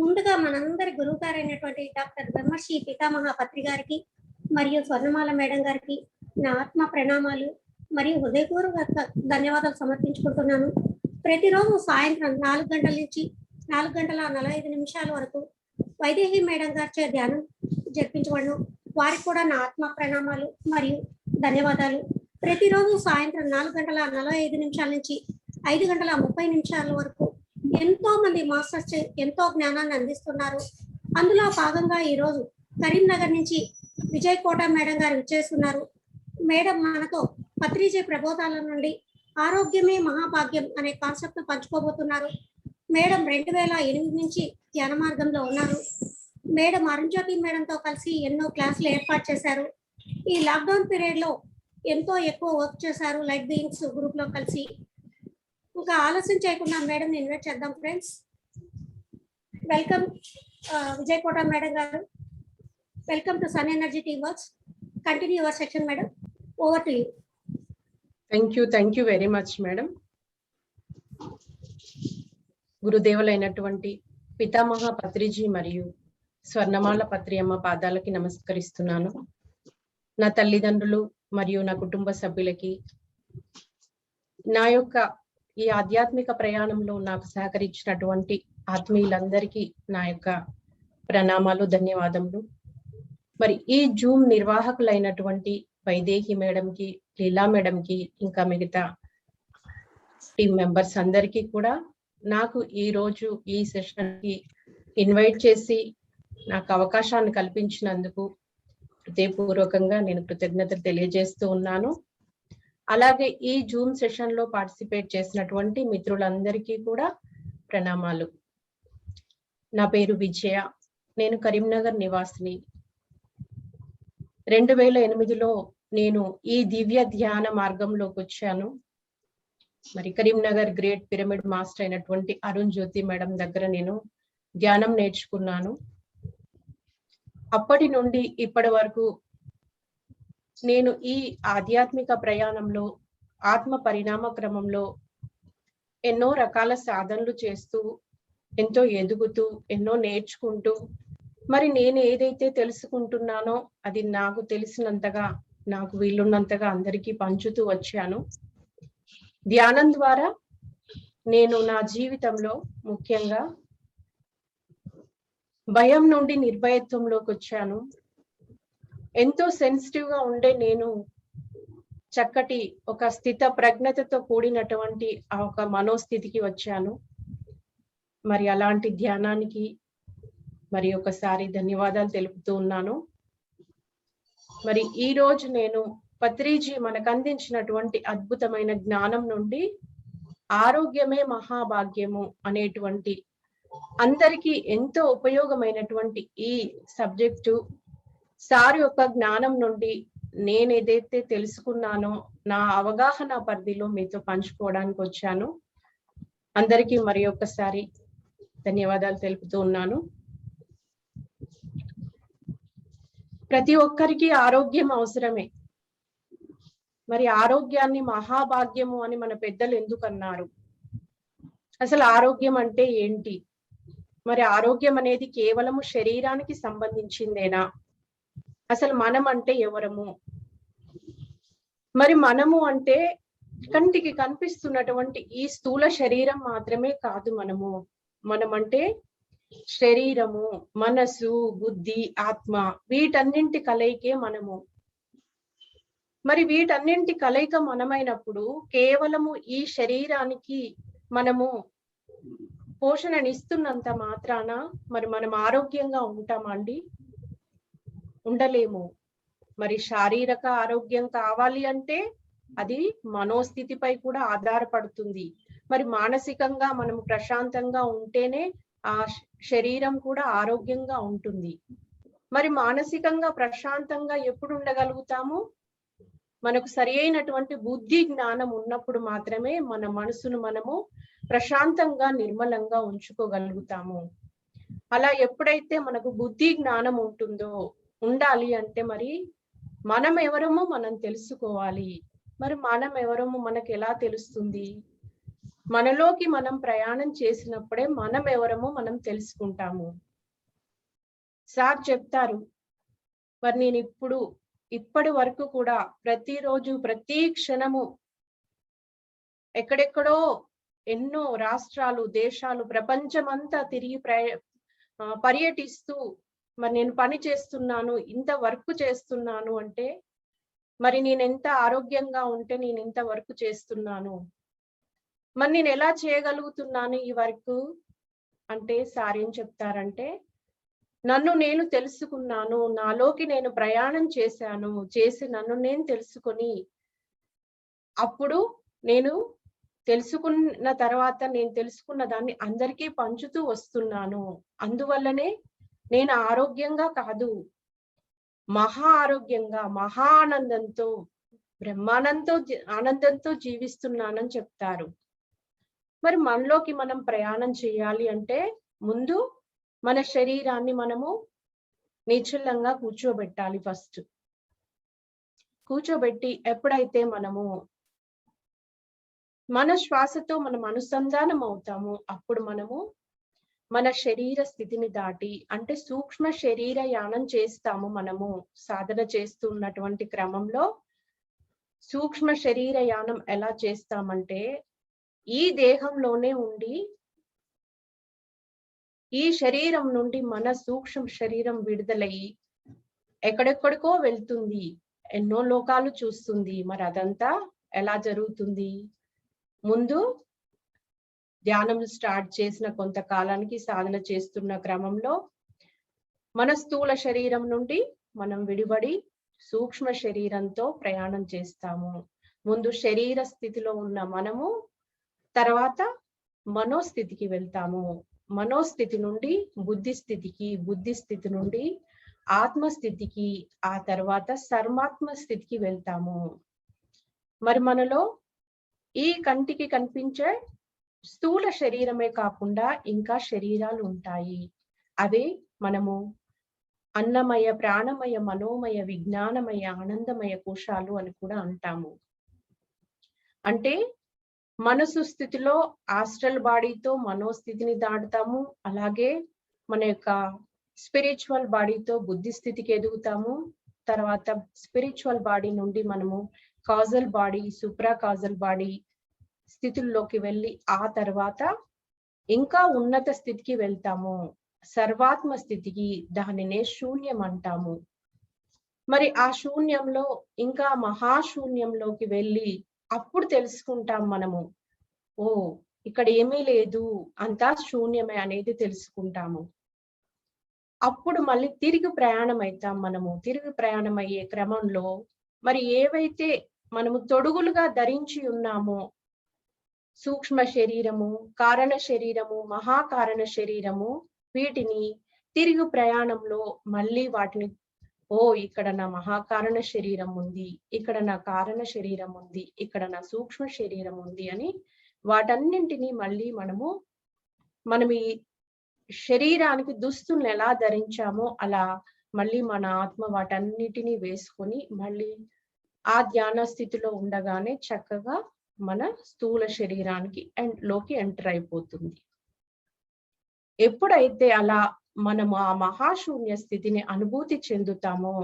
ముందుగా మనందరి గురువు గారైనటువంటి డాక్టర్ బ్రహ్మర్షి పితామహ పత్రి గారికి మరియు స్వర్ణమాల మేడం గారికి నా ఆత్మ ప్రణామాలు మరియు హృదయపూర్వక ధన్యవాదాలు సమర్పించుకుంటున్నాను. ప్రతిరోజు సాయంత్రం 4 గంటల నుంచి 4:45 వరకు వైదేహి మేడం గారిచే ధ్యానం జరిపించబడను. వారికి కూడా నా ఆత్మ ప్రణామాలు మరియు ధన్యవాదాలు. ప్రతిరోజు సాయంత్రం 4:45 నుంచి 5:30 వరకు ఎంతో మంది మాస్టర్స్ ఎంతో జ్ఞానాన్ని అందిస్తున్నారు. అందులో భాగంగా ఈరోజు కరీంనగర్ నుంచి విజయ్ కోట మేడం గారు విచ్చేస్తున్నారు. మేడం మనతో పత్రిజీ ప్రబోధాల నుండి ఆరోగ్యమే మహాభాగ్యం అనే కాన్సెప్ట్ పంచుకోబోతున్నారు. మేడం 2008 నుంచి ధ్యాన మార్గంలో ఉన్నారు. మేడం అరుణ్జ్యోతి మేడంతో కలిసి ఎన్నో క్లాసులు ఏర్పాటు చేశారు. ఈ లాక్డౌన్ పీరియడ్ లో ఎంతో ఎక్కువ వర్క్ చేశారు లైట్ బీయింగ్స్ గ్రూప్ లో కలిసి. ఇంకా ఆలస్యం చేయకుండా మేడం ఇన్వైట్ చేద్దాం friends. Welcome Vijay Kota madam గారు. Welcome to sun energy team works. Continue your section madam. Over to you. Thank you very much madam. గురుదేవులైనటువంటి పితామహ పత్రిజీ మరియు స్వర్ణమాల పత్రి అమ్మ పాదాలకి నమస్కరిస్తున్నాను. నా తల్లిదండ్రులు మరియు నా కుటుంబ సభ్యులకి, నా యొక్క ఈ ఆధ్యాత్మిక ప్రయాణంలో నాకు సహకరించినటువంటి ఆత్మీయులందరికీ నా యొక్క ప్రణామాలు, ధన్యవాదములు. మరి ఈ జూమ్ నిర్వాహకులైనటువంటి వైదేహి మేడంకి, లీలా మేడంకి, ఇంకా మిగతా టీమ్ మెంబర్స్ అందరికీ కూడా నాకు ఈ రోజు ఈ సెషన్ కి ఇన్వైట్ చేసి నాకు అవకాశాన్ని కల్పించినందుకు హృదయపూర్వకంగా నేను కృతజ్ఞతలు తెలియజేస్తూ ఉన్నాను. అలాగే ఈ జూమ్ సెషన్ లో పార్టిసిపేట్ చేసినటువంటి మిత్రులందరికీ కూడా ప్రణామాలు. నా పేరు విజయ. నేను కరీంనగర్ నివాసిని. 2008లో నేను ఈ దివ్య ధ్యాన మార్గంలోకి వచ్చాను. మరి కరీంనగర్ గ్రేట్ పిరమిడ్ మాస్టర్ అయినటువంటి అరుణ్జ్యోతి మేడం దగ్గర నేను ధ్యానం నేర్చుకున్నాను. అప్పటి నుండి ఇప్పటి వరకు నేను ఈ ఆధ్యాత్మిక ప్రయాణంలో, ఆత్మ పరిణామ క్రమంలో ఎన్నో రకాల సాధనలు చేస్తూ, ఎంతో ఎదుగుతూ, ఎన్నో నేర్చుకుంటూ, మరి నేను ఏదైతే తెలుసుకుంటున్నానో అది నాకు తెలిసినంతగా, నాకు వీలున్నంతగా అందరికీ పంచుతూ వచ్చాను. ధ్యానం ద్వారా నేను నా జీవితంలో ముఖ్యంగా భయం నుండి నిర్భయత్వంలోకి వచ్చాను. ఎంతో సెన్సిటివ్ గా ఉండే నేను చక్కటి ఒక స్థిత ప్రజ్ఞతతో కూడినటువంటి ఒక మనోస్థితికి వచ్చాను. మరి అలాంటి ధ్యానానికి మరి ఒకసారి ధన్యవాదాలు తెలుపుతూ ఉన్నాను. మరి ఈ రోజు నేను పత్రిజీ మనకు అందించినటువంటి అద్భుతమైన జ్ఞానం నుండి ఆరోగ్యమే మహాభాగ్యము అనేటువంటి అందరికీ ఎంతో ఉపయోగమైనటువంటి ఈ సబ్జెక్టు సార్ యొక్క జ్ఞానం నుండి నేను ఏదైతే తెలుసుకున్నానో నా అవగాహన పరిధిలో మీతో పంచుకోవడానికి వచ్చాను. అందరికీ మరి ఒక్కసారి ధన్యవాదాలు తెలుపుతూ ఉన్నాను. ప్రతి ఒక్కరికి ఆరోగ్యం అవసరమే. మరి ఆరోగ్యాన్ని మహాభాగ్యము అని మన పెద్దలు ఎందుకు అన్నారు? అసలు ఆరోగ్యం అంటే ఏంటి? మరి ఆరోగ్యం అనేది కేవలము శరీరానికి సంబంధించిందేనా? అసలు మనం అంటే ఎవరము? మరి మనము అంటే కంటికి కనిపిస్తున్నటువంటి ఈ స్థూల శరీరం మాత్రమే కాదు. మనమంటే శరీరము, మనసు, బుద్ధి, ఆత్మ, వీటన్నింటి కలయికే మనము. మరి వీటన్నింటి కలయిక మనమైనప్పుడు కేవలము ఈ శరీరానికి మనము పోషణనిస్తున్నంత మాత్రాన మరి మనం ఆరోగ్యంగా ఉంటామా అండి? ఉండలేము. మరి శారీరక ఆరోగ్యం కావాలి అంటే అది మనోస్థితిపై కూడా ఆధారపడుతుంది. మరి మానసికంగా మనం ప్రశాంతంగా ఉంటేనే ఆ శరీరం కూడా ఆరోగ్యంగా ఉంటుంది. మరి మానసికంగా ప్రశాంతంగా ఎప్పుడు ఉండగలుగుతాము? మనకు సరి అయినటువంటి బుద్ధి జ్ఞానం ఉన్నప్పుడు మాత్రమే మన మనసును మనము ప్రశాంతంగా, నిర్మలంగా ఉంచుకోగలుగుతాము. అలా ఎప్పుడైతే మనకు బుద్ధి జ్ఞానం ఉండాలి అంటే మరి మనం ఎవరమో మనం తెలుసుకోవాలి. మరి మనం ఎవరమో మనకు ఎలా తెలుస్తుంది? మనలోకి మనం ప్రయాణం చేసినప్పుడే మనం ఎవరమో మనం తెలుసుకుంటాము. సార్ చెప్తారు, మరి నేను ఇప్పటి వరకు కూడా ప్రతిరోజు ప్రతి క్షణము ఎక్కడెక్కడో ఎన్నో రాష్ట్రాలు, దేశాలు, ప్రపంచమంతా తిరిగి పర్యటిస్తూ మరి నేను పని చేస్తున్నాను, ఇంత వర్క్ చేస్తున్నాను అంటే, మరి నేను ఎంత ఆరోగ్యంగా ఉంటే నేను ఇంత వర్క్ చేస్తున్నాను, మరి నేను ఎలా చేయగలుగుతున్నాను ఈ వర్క్ అంటే సార్ ఏం చెప్తారంటే, నన్ను నేను తెలుసుకున్నాను, నాలోకి నేను ప్రయాణం చేసి నన్ను నేను తెలుసుకొని, అప్పుడు నేను తెలుసుకున్న తర్వాత నేను తెలుసుకున్న దాన్ని అందరికీ పంచుతూ వస్తున్నాను. అందువల్లనే నేను ఆరోగ్యంగా కాదు, మహా ఆరోగ్యంగా, మహా ఆనందంతో, ఆనందంతో జీవిస్తున్నానని చెప్తారు. మరి మనలోకి మనం ప్రయాణం చేయాలి అంటే ముందు మన శరీరాన్ని మనము నిశ్చలంగా కూర్చోబెట్టాలి. ఫస్ట్ కూర్చోబెట్టి ఎప్పుడైతే మనము మన శ్వాసతో మనం అనుసంధానం అవుతాము, అప్పుడు మనము మన శరీర స్థితిని దాటి, అంటే సూక్ష్మ శరీర యానం చేస్తాము. మనము సాధన చేస్తున్నటువంటి క్రమంలో సూక్ష్మ శరీర యానం ఎలా చేస్తామంటే, ఈ దేహంలోనే ఉండి ఈ శరీరం నుండి మన సూక్ష్మ శరీరం విడుదలయ్యి ఎక్కడెక్కడికో వెళ్తుంది, ఎన్నో లోకాలు చూస్తుంది. మరి అదంతా ఎలా జరుగుతుంది? ముందు ధ్యానం స్టార్ట్ చేసిన కొంతకాలానికి సాధన చేస్తున్న క్రమంలో మన స్థూల శరీరం నుండి మనం విడిబడి సూక్ష్మ శరీరంతో ప్రయాణం చేస్తాము. ముందు శరీర స్థితిలో ఉన్న మనము తర్వాత మనోస్థితికి వెళ్తాము. మనోస్థితి నుండి బుద్ధి స్థితికి, బుద్ధి స్థితి నుండి ఆత్మస్థితికి, ఆ తర్వాత సర్వాత్మ స్థితికి వెళ్తాము. మరి మనలో ఈ కంటికి కనిపించే స్థూల శరీరమే కాకుండా ఇంకా శరీరాలు ఉంటాయి. అదే మనము అన్నమయ, ప్రాణమయ, మనోమయ, విజ్ఞానమయ, ఆనందమయ కోశాలు అని కూడా అంటాము. అంటే మనసు స్థితిలో ఆస్ట్రల్ బాడీతో మనోస్థితిని దాటుతాము. అలాగే మన యొక్క స్పిరిచువల్ బాడీతో బుద్ధి స్థితికి ఎదుగుతాము. తర్వాత స్పిరిచువల్ బాడీ నుండి మనము causal body, supra causal body స్థితుల్లోకి వెళ్ళి ఆ తర్వాత ఇంకా ఉన్నత స్థితికి వెళ్తాము, సర్వాత్మ స్థితికి. దానినే శూన్యం అంటాము. మరి ఆ శూన్యంలో ఇంకా మహాశూన్యంలోకి వెళ్ళి అప్పుడు తెలుసుకుంటాం మనము, ఓ ఇక్కడ ఏమీ లేదు, అంతా శూన్యమే అనేది తెలుసుకుంటాము. అప్పుడు మళ్ళీ తిరిగి ప్రయాణం అవుతాం మనము. తిరిగి ప్రయాణం అయ్యే క్రమంలో మరి ఏవైతే మనము తొడుగులుగా ధరించి ఉన్నామో, సూక్ష్మ శరీరము, కారణ శరీరము, మహాకారణ శరీరము, వీటిని తిరిగి ప్రయాణంలో మళ్ళీ వాటిని, ఓ ఇక్కడ నా మహాకారణ శరీరం ఉంది, ఇక్కడ నా కారణ శరీరం ఉంది, ఇక్కడ నా సూక్ష్మ శరీరం ఉంది అని వాటన్నింటినీ మళ్ళీ మనం ఈ శరీరానికి దుస్తుల్ని ఎలా ధరించామో అలా మళ్ళీ మన ఆత్మ వాటన్నిటినీ వేసుకొని మళ్ళీ ఆ ధ్యాన స్థితిలో ఉండగానే చక్కగా మన స్థూల శరీరానికి లోకి ఎంటర్ అయిపోతుంది. ఎప్పుడైతే అలా మనము ఆ మహాశూన్య స్థితిని అనుభూతి చెందుతామో,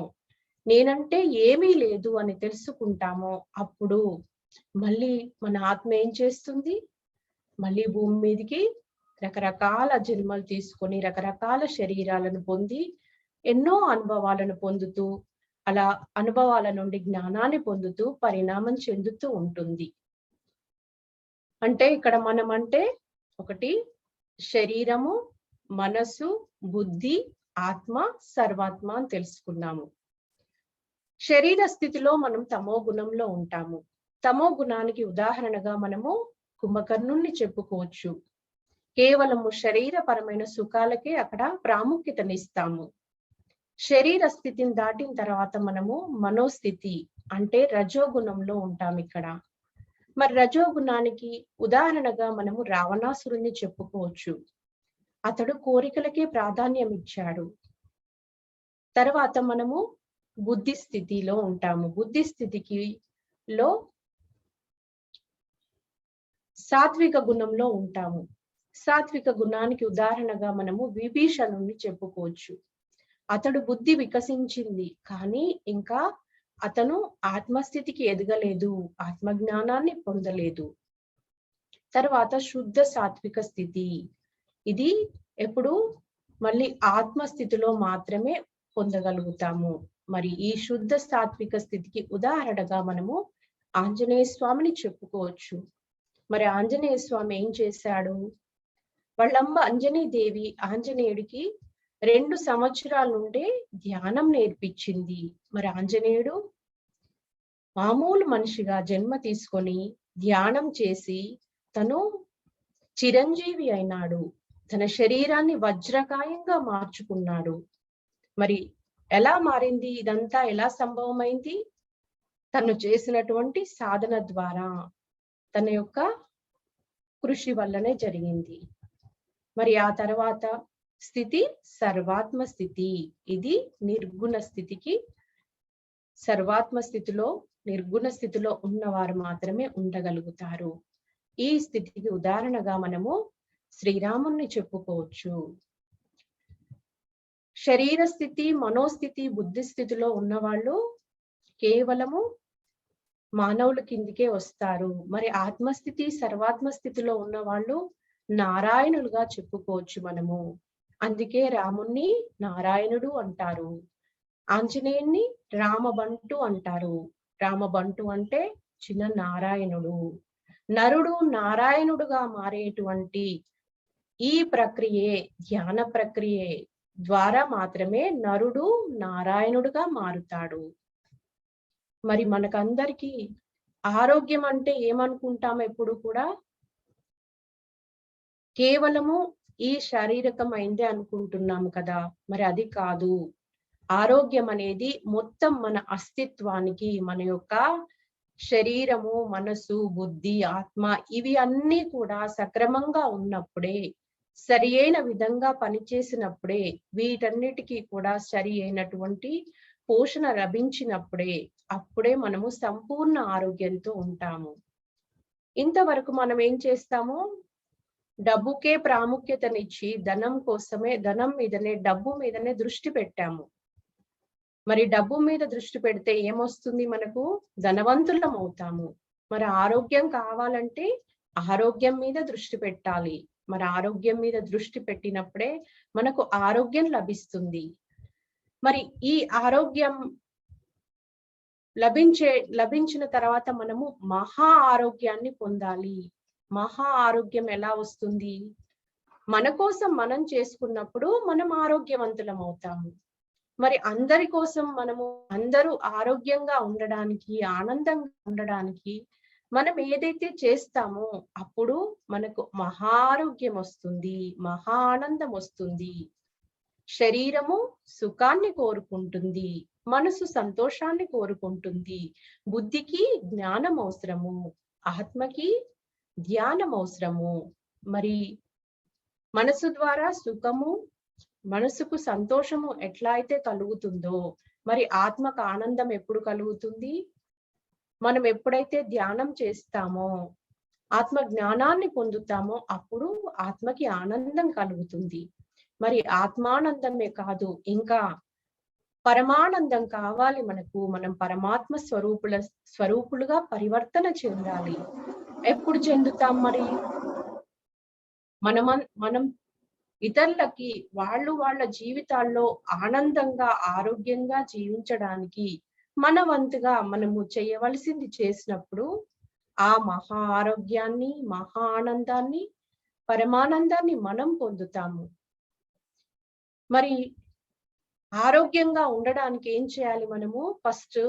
నేనంటే ఏమీ లేదు అని తెలుసుకుంటామో, అప్పుడు మళ్ళీ మన ఆత్మ ఏం చేస్తుంది? మళ్ళీ భూమి మీదకి రకరకాల జన్మలు తీసుకొని రకరకాల శరీరాలను పొంది ఎన్నో అనుభవాలను పొందుతూ, అలా అనుభవాల నుండి జ్ఞానాన్ని పొందుతూ పరిణామం చెందుతూ ఉంటుంది. అంటే ఇక్కడ మనం అంటే ఒకటి శరీరము, మనసు, బుద్ధి, ఆత్మ, సర్వాత్మ అని తెలుసుకున్నాము. శరీర స్థితిలో మనం తమో గుణంలో ఉంటాము. తమో గుణానికి ఉదాహరణగా మనము కుంభకర్ణుణ్ణి చెప్పుకోవచ్చు. కేవలము శరీరపరమైన సుఖాలకే అక్కడ ప్రాముఖ్యతనిస్తాము. శరీర స్థితిని దాటిన తర్వాత మనము మనోస్థితి అంటే రజోగుణంలో ఉంటాం ఇక్కడ. మరి రజోగుణానికి ఉదాహరణగా మనము రావణాసురుణ్ణి చెప్పుకోవచ్చు. అతడు కోరికలకే ప్రాధాన్యం ఇచ్చాడు. తర్వాత మనము బుద్ధి స్థితిలో ఉంటాము. బుద్ధి స్థితిలో సాత్విక గుణంలో ఉంటాము. సాత్విక గుణానికి ఉదాహరణగా మనము విభీషణుని చెప్పుకోవచ్చు. అతడు బుద్ధి వికసించింది, కానీ ఇంకా అతను ఆత్మస్థితికి ఎదగలేదు, ఆత్మజ్ఞానాన్ని పొందలేదు. తర్వాత శుద్ధ సాత్విక స్థితి, ఇది ఎప్పుడు మళ్ళీ ఆత్మస్థితిలో మాత్రమే పొందగలుగుతాము. మరి ఈ శుద్ధ సాత్విక స్థితికి ఉదాహరణగా మనము ఆంజనేయ స్వామిని చెప్పుకోవచ్చు. మరి ఆంజనేయ స్వామి ఏం చేశాడు? వాళ్ళమ్మ అంజనీదేవి ఆంజనేయుడికి 2 సంవత్సరాల నుండే ధ్యానం నేర్పించింది. మరి ఆంజనేయుడు మామూలు మనిషిగా జన్మ తీసుకొని ధ్యానం చేసి తను చిరంజీవి అయినాడు. తన శరీరాన్ని వజ్రకాయంగా మార్చుకున్నాడు. మరి ఎలా మారింది? ఇదంతా ఎలా సంభవమైంది? తను చేసినటువంటి సాధన ద్వారా, తన యొక్క కృషి వల్లనే జరిగింది. మరి ఆ తర్వాత స్థితి సర్వాత్మ స్థితి. ఇది నిర్గుణ స్థితికి, సర్వాత్మ స్థితిలో నిర్గుణ స్థితిలో ఉన్నవారు మాత్రమే ఉండగలుగుతారు. ఈ స్థితికి ఉదాహరణగా మనము శ్రీరాముని చెప్పుకోవచ్చు. శరీర స్థితి, మనోస్థితి, బుద్ధి స్థితిలో ఉన్నవాళ్ళు కేవలము మానవుల కిందికే వస్తారు. మరి ఆత్మస్థితి, సర్వాత్మ స్థితిలో ఉన్న వాళ్ళు నారాయణులుగా చెప్పుకోవచ్చు మనము. అందుకే రాముణ్ణి నారాయణుడు అంటారు, ఆంజనేయుణ్ణి రామబంటు అంటారు. రామబంటు అంటే చిన్న నారాయణుడు. నరుడు నారాయణుడుగా మారేటువంటి ఈ ప్రక్రియే, ధ్యాన ప్రక్రియే ద్వారా మాత్రమే నరుడు నారాయణుడుగా మారుతాడు. మరి మనకందరికీ ఆరోగ్యం అంటే ఏమనుకుంటాం? ఎప్పుడు కూడా కేవలము ఈ శారీరకమైందే అనుకుంటున్నాము కదా. మరి అది కాదు. ఆరోగ్యం అనేది మొత్తం మన అస్తిత్వానికి, మన యొక్క శరీరము, మనసు, బుద్ధి, ఆత్మ ఇవి అన్నీ కూడా సక్రమంగా ఉన్నప్పుడే, సరి అయిన విధంగా పనిచేసినప్పుడే, వీటన్నిటికీ కూడా సరి అయినటువంటి పోషణ లభించినప్పుడే, అప్పుడే మనము సంపూర్ణ ఆరోగ్యంతో ఉంటాము. ఇంతవరకు మనం ఏం చేస్తాము? డబ్బుకే ప్రాముఖ్యతనిచ్చి ధనం కోసమే, ధనం మీదనే, డబ్బు మీదనే దృష్టి పెట్టాము. మరి డబ్బు మీద దృష్టి పెడితే ఏమొస్తుంది? మనకు ధనవంతులం అవుతాము. మరి ఆరోగ్యం కావాలంటే ఆరోగ్యం మీద దృష్టి పెట్టాలి. మరి ఆరోగ్యం మీద దృష్టి పెట్టినప్పుడే మనకు ఆరోగ్యం లభిస్తుంది. మరి ఈ ఆరోగ్యం లభించిన తర్వాత మనము మహా ఆరోగ్యాన్ని పొందాలి. మహా ఆరోగ్యం ఎలా వస్తుంది? మన కోసం మనం చేసుకున్నప్పుడు మనం ఆరోగ్యవంతులం అవుతాము. మరి అందరి కోసం మనము, అందరూ ఆరోగ్యంగా ఉండడానికి, ఆనందంగా ఉండడానికి మనం ఏదైతే చేస్తామో అప్పుడు మనకు మహా ఆరోగ్యం వస్తుంది, మహా ఆనందం వస్తుంది. శరీరము సుఖాన్ని కోరుకుంటుంది, మనసు సంతోషాన్ని కోరుకుంటుంది, బుద్ధికి జ్ఞానం అవసరము, ఆత్మకి ధ్యానం అవసరము. మరి మనసు ద్వారా సుఖము, మనసుకు సంతోషము ఎట్లా అయితే కలుగుతుందో, మరి ఆత్మకు ఆనందం ఎప్పుడు కలుగుతుంది? మనం ఎప్పుడైతే ధ్యానం చేస్తామో, ఆత్మ జ్ఞానాన్ని పొందుతామో అప్పుడు ఆత్మకి ఆనందం కలుగుతుంది. మరి ఆత్మానందమే కాదు, ఇంకా పరమానందం కావాలి మనకు. మనం పరమాత్మ స్వరూపులుగా పరివర్తన చెందాలి. ఎప్పుడు చెందుతాం? మరి మనం ఇతరులకి వాళ్ళ జీవితాల్లో ఆనందంగా, ఆరోగ్యంగా జీవించడానికి మన వంతుగా మనము చేయవలసింది చేసినప్పుడు ఆ మహా ఆరోగ్యాన్ని, మహా ఆనందాన్ని, పరమానందాన్ని మనం పొందుతాము. మరి ఆరోగ్యంగా ఉండడానికి ఏం చేయాలి? మనము ఫస్ట్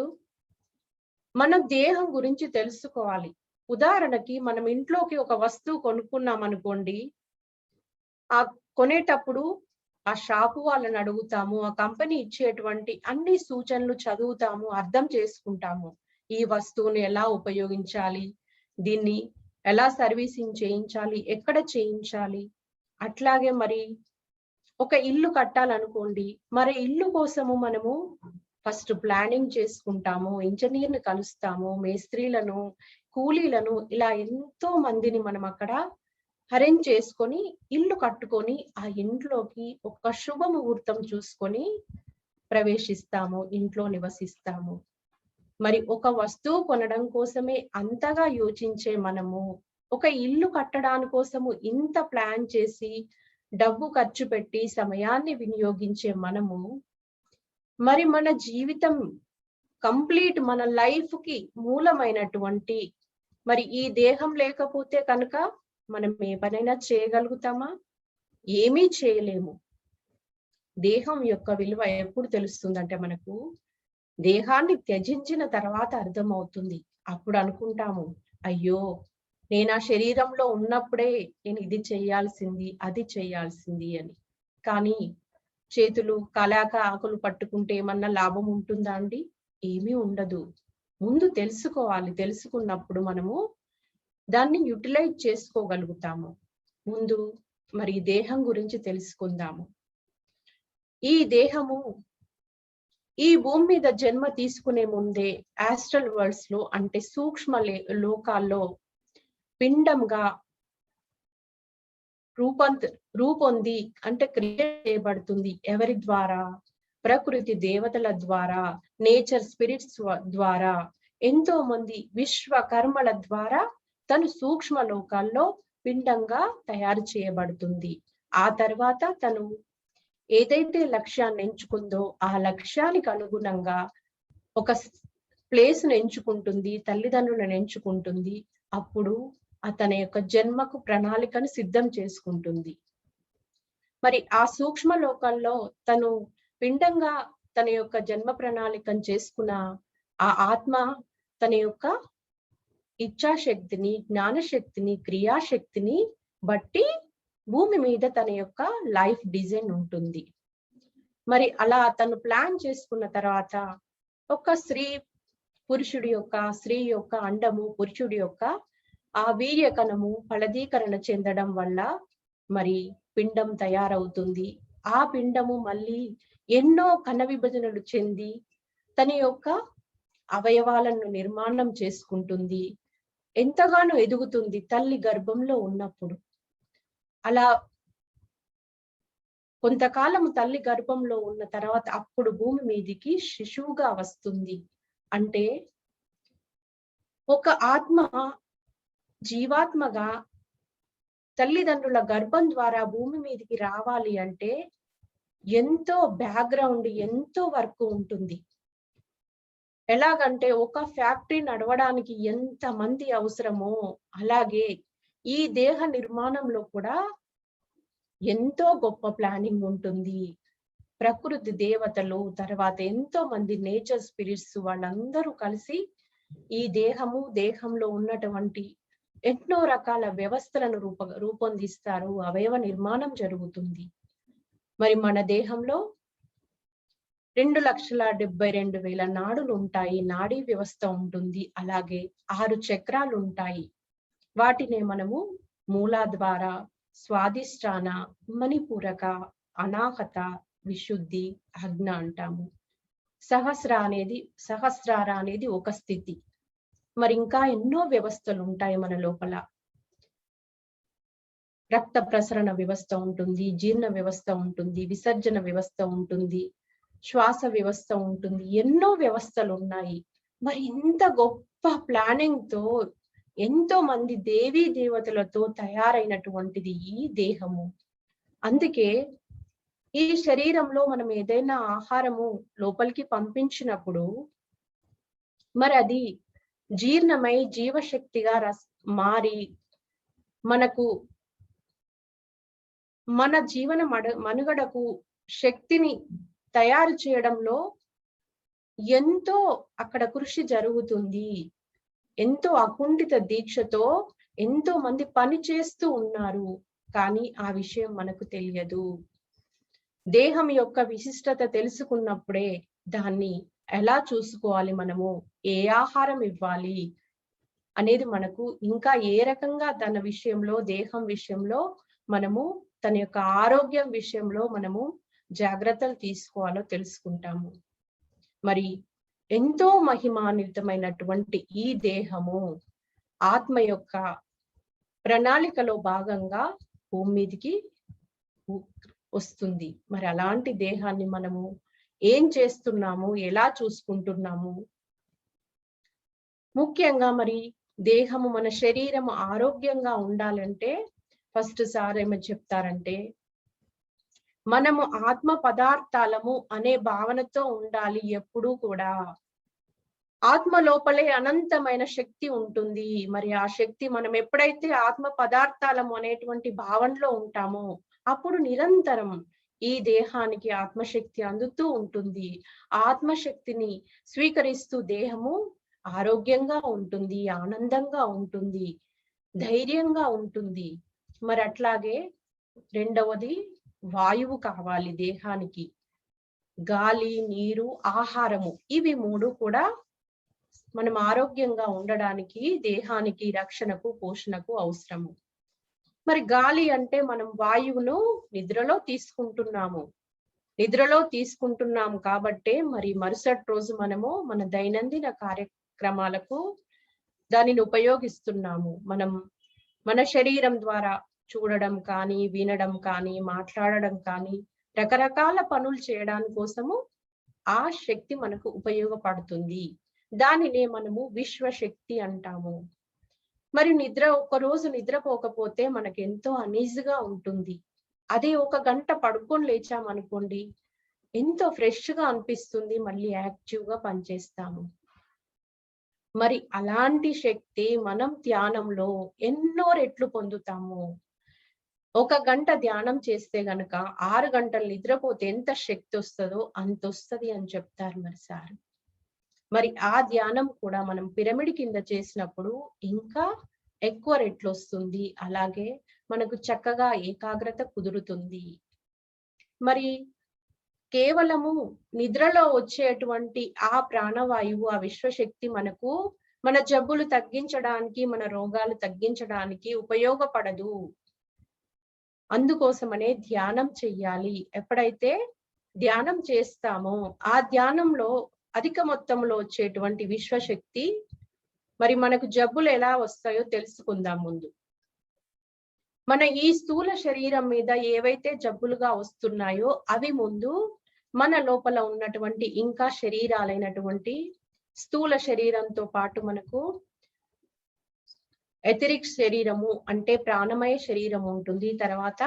మన దేహం గురించి తెలుసుకోవాలి. ఉదాహరణకి మనం ఇంట్లోకి ఒక వస్తువు కొనుక్కున్నాం అనుకోండి, ఆ కొనేటప్పుడు ఆ షాపు వాళ్ళని అడుగుతాము, ఆ కంపెనీ ఇచ్చేటువంటి అన్ని సూచనలు చదువుతాము, అర్థం చేసుకుంటాము. ఈ వస్తువుని ఎలా ఉపయోగించాలి, దీన్ని ఎలా సర్వీసింగ్ చేయించాలి, ఎక్కడ చేయించాలి. అట్లాగే మరి ఒక ఇల్లు కట్టాలనుకోండి, మరి ఇల్లు కోసము మనము ఫస్ట్ ప్లానింగ్ చేసుకుంటాము, ఇంజనీర్ని కలుస్తాము, మేస్త్రీలను కూలీలను ఇలా ఎంతో మందిని మనం అక్కడ అరేంజ్ చేసుకొని ఇల్లు కట్టుకొని ఆ ఇంట్లోకి ఒక శుభ ముహూర్తం చూసుకొని ప్రవేశిస్తాము, ఇంట్లో నివసిస్తాము. మరి ఒక వస్తువు కొనడం కోసమే అంతగా యోచించే మనము, ఒక ఇల్లు కట్టడాని కోసము ఇంత ప్లాన్ చేసి డబ్బు ఖర్చు పెట్టి సమయాన్ని వినియోగించే మనము, మరి మన జీవితం కంప్లీట్ మన లైఫ్ కి మూలమైనటువంటి మరి ఈ దేహం లేకపోతే కనుక మనం ఏ పనైనా చేయగలుగుతామా? ఏమీ చేయలేము. దేహం యొక్క విలువ ఎప్పుడు తెలుస్తుందంటే మనకు దేహాన్ని త్యజించిన తర్వాత అర్థమవుతుంది. అప్పుడు అనుకుంటాము, అయ్యో నేను ఆ శరీరంలో ఉన్నప్పుడే నేను ఇది చేయాల్సింది, అది చేయాల్సింది అని. కానీ చేతులు కలాక ఆకులు పట్టుకుంటే ఏమన్నా లాభం ఉంటుందా అండి? ఏమీ ఉండదు. ముందు తెలుసుకోవాలి. తెలుసుకున్నప్పుడు మనము దాన్ని యూటిలైజ్ చేసుకోగలుగుతాము. ముందు మరి దేహం గురించి తెలుసుకుందాము. ఈ దేహము ఈ భూమి మీద జన్మ తీసుకునే ముందే ఆస్ట్రల్ వరల్డ్స్ లో అంటే సూక్ష్మ లోకాల్లో పిండంగా రూపొంది అంటే క్రియేట్ చేయబడుతుంది. ఎవరి ద్వారా? ప్రకృతి దేవతల ద్వారా, నేచర్ స్పిరిట్స్ ద్వారా, ఎంతో మంది విశ్వకర్మల ద్వారా తను సూక్ష్మ లోకాల్లో పిండంగా తయారు చేయబడుతుంది. ఆ తర్వాత తను ఏదైతే లక్ష్యాన్ని ఎంచుకుందో ఆ లక్ష్యానికి అనుగుణంగా ఒక ప్లేస్ ను ఎంచుకుంటుంది, తల్లిదండ్రులను ఎంచుకుంటుంది. అప్పుడు తన యొక్క జన్మకు ప్రణాళికను సిద్ధం చేసుకుంటుంది. మరి ఆ సూక్ష్మ లోకాల్లో తను పిండంగా తన యొక్క జన్మ ప్రణాళికను చేసుకున్న ఆ ఆత్మ తన యొక్క ఇచ్ఛాశక్తిని, జ్ఞానశక్తిని, క్రియాశక్తిని బట్టి భూమి మీద తన యొక్క లైఫ్ డిజైన్ ఉంటుంది. మరి అలా తను ప్లాన్ చేసుకున్న తర్వాత ఒక స్త్రీ యొక్క అండము, పురుషుడి యొక్క ఆ వీర్యకణము ఫలదీకరణ చెందడం వల్ల మరి పిండం తయారవుతుంది. ఆ పిండము మళ్ళీ ఎన్నో కణ విభజనలు చెంది తన యొక్క అవయవాలను నిర్మాణం చేసుకుంటుంది. ఎంతగానో ఎదుగుతుంది తల్లి గర్భంలో ఉన్నప్పుడు. అలా కొంతకాలం తల్లి గర్భంలో ఉన్న తర్వాత అప్పుడు భూమి మీదికి శిశువుగా వస్తుంది. అంటే ఒక ఆత్మ జీవాత్మగా తల్లిదండ్రుల గర్భం ద్వారా భూమి మీదకి రావాలి అంటే ఎంతో బ్యాక్గ్రౌండ్, ఎంతో వర్క్ ఉంటుంది. ఎలాగంటే ఒక ఫ్యాక్టరీ నడవడానికి ఎంత మంది అవసరమో అలాగే ఈ దేహ నిర్మాణంలో కూడా ఎంతో గొప్ప ప్లానింగ్ ఉంటుంది. ప్రకృతి దేవతలు, తర్వాత ఎంతో మంది నేచర్ స్పిరిట్స్ వాళ్ళందరూ కలిసి ఈ దేహంలో ఉన్నటువంటి ఎన్నో రకాల వ్యవస్థలను రూపొందిస్తారు. అవయవ నిర్మాణం జరుగుతుంది. మరి మన దేహంలో 2,72,000 నాడులు ఉంటాయి. నాడీ వ్యవస్థ ఉంటుంది. అలాగే 6 చక్రాలు ఉంటాయి. వాటినే మనము మూలాధార, స్వాదిష్టాన, మణిపూరక, అనాహత, విశుద్ధి, ఆజ్ఞ అంటాము. సహస్రార అనేది ఒక స్థితి. మరి ఇంకా ఎన్నో వ్యవస్థలు ఉంటాయి మన లోపల. రక్త ప్రసరణ వ్యవస్థ ఉంటుంది, జీర్ణ వ్యవస్థ ఉంటుంది, విసర్జన వ్యవస్థ ఉంటుంది, శ్వాస వ్యవస్థ ఉంటుంది. ఎన్నో వ్యవస్థలు ఉన్నాయి. మరి ఇంత గొప్ప ప్లానింగ్ తో ఎంతో మంది దేవీ దేవతలతో తయారైనటువంటిది ఈ దేహము. అందుకే ఈ శరీరంలో మనం ఏదైనా ఆహారము లోపలికి పంపించినప్పుడు మరి అది జీర్ణమై జీవశక్తిగా మారి మనకు మన జీవన మనుగడకు శక్తిని తయారు చేయడంలో ఎంతో అక్కడ కృషి జరుగుతుంది. ఎంతో అకుంఠిత దీక్షతో ఎంతో మంది పని చేస్తూ ఉన్నారు. కానీ ఆ విషయం మనకు తెలియదు. దేహం యొక్క విశిష్టత తెలుసుకున్నప్పుడే దాన్ని ఎలా చూసుకోవాలి, మనము ఏ ఆహారం ఇవ్వాలి అనేది మనకు, ఇంకా ఏ రకంగా తన విషయంలో, దేహం విషయంలో మనము తన యొక్క ఆరోగ్యం విషయంలో మనము జాగ్రత్తలు తీసుకోవాలో తెలుసుకుంటాము. మరి ఎంతో మహిమాన్వితమైనటువంటి ఈ దేహము ఆత్మ యొక్క ప్రణాళికలో భాగంగా భూమి మీదికి వస్తుంది. మరి అలాంటి దేహాన్ని మనము ఏం చేస్తున్నాము, ఎలా చూసుకుంటున్నాము? ముఖ్యంగా మరి దేహము, మన శరీరము ఆరోగ్యంగా ఉండాలంటే ఫస్ట్ సార్ ఏమని చెప్తారంటే, మనము ఆత్మ పదార్థాలము అనే భావనతో ఉండాలి. ఎప్పుడూ కూడా ఆత్మ లోపలే అనంతమైన శక్తి ఉంటుంది. మరి ఆ శక్తి మనం ఎప్పుడైతే ఆత్మ పదార్థాలము అనేటువంటి భావనలో ఉంటామో అప్పుడు నిరంతరం ఈ దేహానికి ఆత్మశక్తి అందుతూ ఉంటుంది. ఆత్మశక్తిని స్వీకరిస్తూ దేహము ఆరోగ్యంగా ఉంటుంది, ఆనందంగా ఉంటుంది, ధైర్యంగా ఉంటుంది. మరి అట్లాగే రెండవది వాయువు కావాలి దేహానికి. గాలి, నీరు, ఆహారము, ఇవి మూడు కూడా మనం ఆరోగ్యంగా ఉండడానికి, దేహానికి రక్షణకు, పోషణకు అవసరము. మరి గాలి అంటే మనం వాయువును నిద్రలో తీసుకుంటున్నాము కాబట్టే మరి మరుసటి రోజు మనము మన దైనందిన కార్యక్రమాలకు దానిని ఉపయోగిస్తున్నాము. మనం మన శరీరం ద్వారా చూడడం కానీ, వినడం కానీ, మాట్లాడడం కానీ, రకరకాల పనులు చేయడానికి కోసము ఆ శక్తి మనకు ఉపయోగపడుతుంది. దానినే మనము విశ్వశక్తి అంటాము. మరి ఒక రోజు నిద్రపోకపోతే మనకు ఎంతో అనీజీగా ఉంటుంది. అదే 1 గంట పడుకొని లేచామనుకోండి, ఎంతో ఫ్రెష్ గా అనిపిస్తుంది, మళ్ళీ యాక్టివ్ గా పనిచేస్తాము. మరి అలాంటి శక్తి మనం ధ్యానంలో ఎన్నో రెట్లు పొందుతాము. 1 గంట ధ్యానం చేస్తే గనక 6 గంటలు నిద్రపోతే ఎంత శక్తి వస్తుందో అంత వస్తుంది అని చెప్తారు మరి సార్. మరి ఆ ధ్యానం కూడా మనం పిరమిడ్ కింద చేసినప్పుడు ఇంకా ఎక్కువ రెట్లు వస్తుంది. అలాగే మనకు చక్కగా ఏకాగ్రత కుదురుతుంది. మరి కేవలము నిద్రలో వచ్చేటువంటి ఆ ప్రాణవాయువు, ఆ విశ్వశక్తి మనకు మన జబ్బులు తగ్గించడానికి, మన రోగాలు తగ్గించడానికి ఉపయోగపడదు. అందుకోసమనే ధ్యానం చెయ్యాలి. ఎప్పుడైతే ధ్యానం చేస్తామో ఆ ధ్యానంలో అధిక మొత్తంలో వచ్చేటువంటి విశ్వశక్తి, మరి మనకు జబ్బులు ఎలా వస్తాయో తెలుసుకుందాం ముందు. మన ఈ స్థూల శరీరం మీద ఏవైతే జబ్బులుగా వస్తున్నాయో అవి ముందు మన లోపల ఉన్నటువంటి ఇంకా శరీరాలైనటువంటి స్థూల శరీరంతో పాటు మనకు ఎథరిక్ శరీరము అంటే ప్రాణమయ శరీరం ఉంటుంది, తర్వాత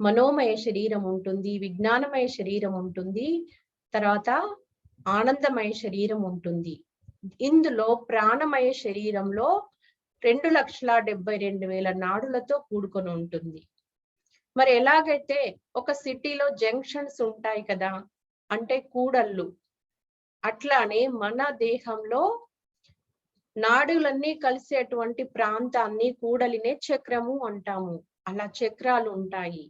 మనోమయ శరీరం ఉంటుంది, విజ్ఞానమయ శరీరం ఉంటుంది, తర్వాత ఆనందమయ శరీరం ఉంటుంది. ఇందులో ప్రాణమయ శరీరంలో 2,72,000 నాడులతో కూడుకొని ఉంటుంది. మరి ఎలాగైతే ఒక సిటీలో జంక్షన్స్ ఉంటాయి కదా, అంటే కూడళ్ళు, అట్లానే మన దేహంలో నాడులన్నీ కలిసేటువంటి ప్రాంతాన్ని కూడలినే చక్రము అంటాము. అలా చక్రాలు ఉంటాయి.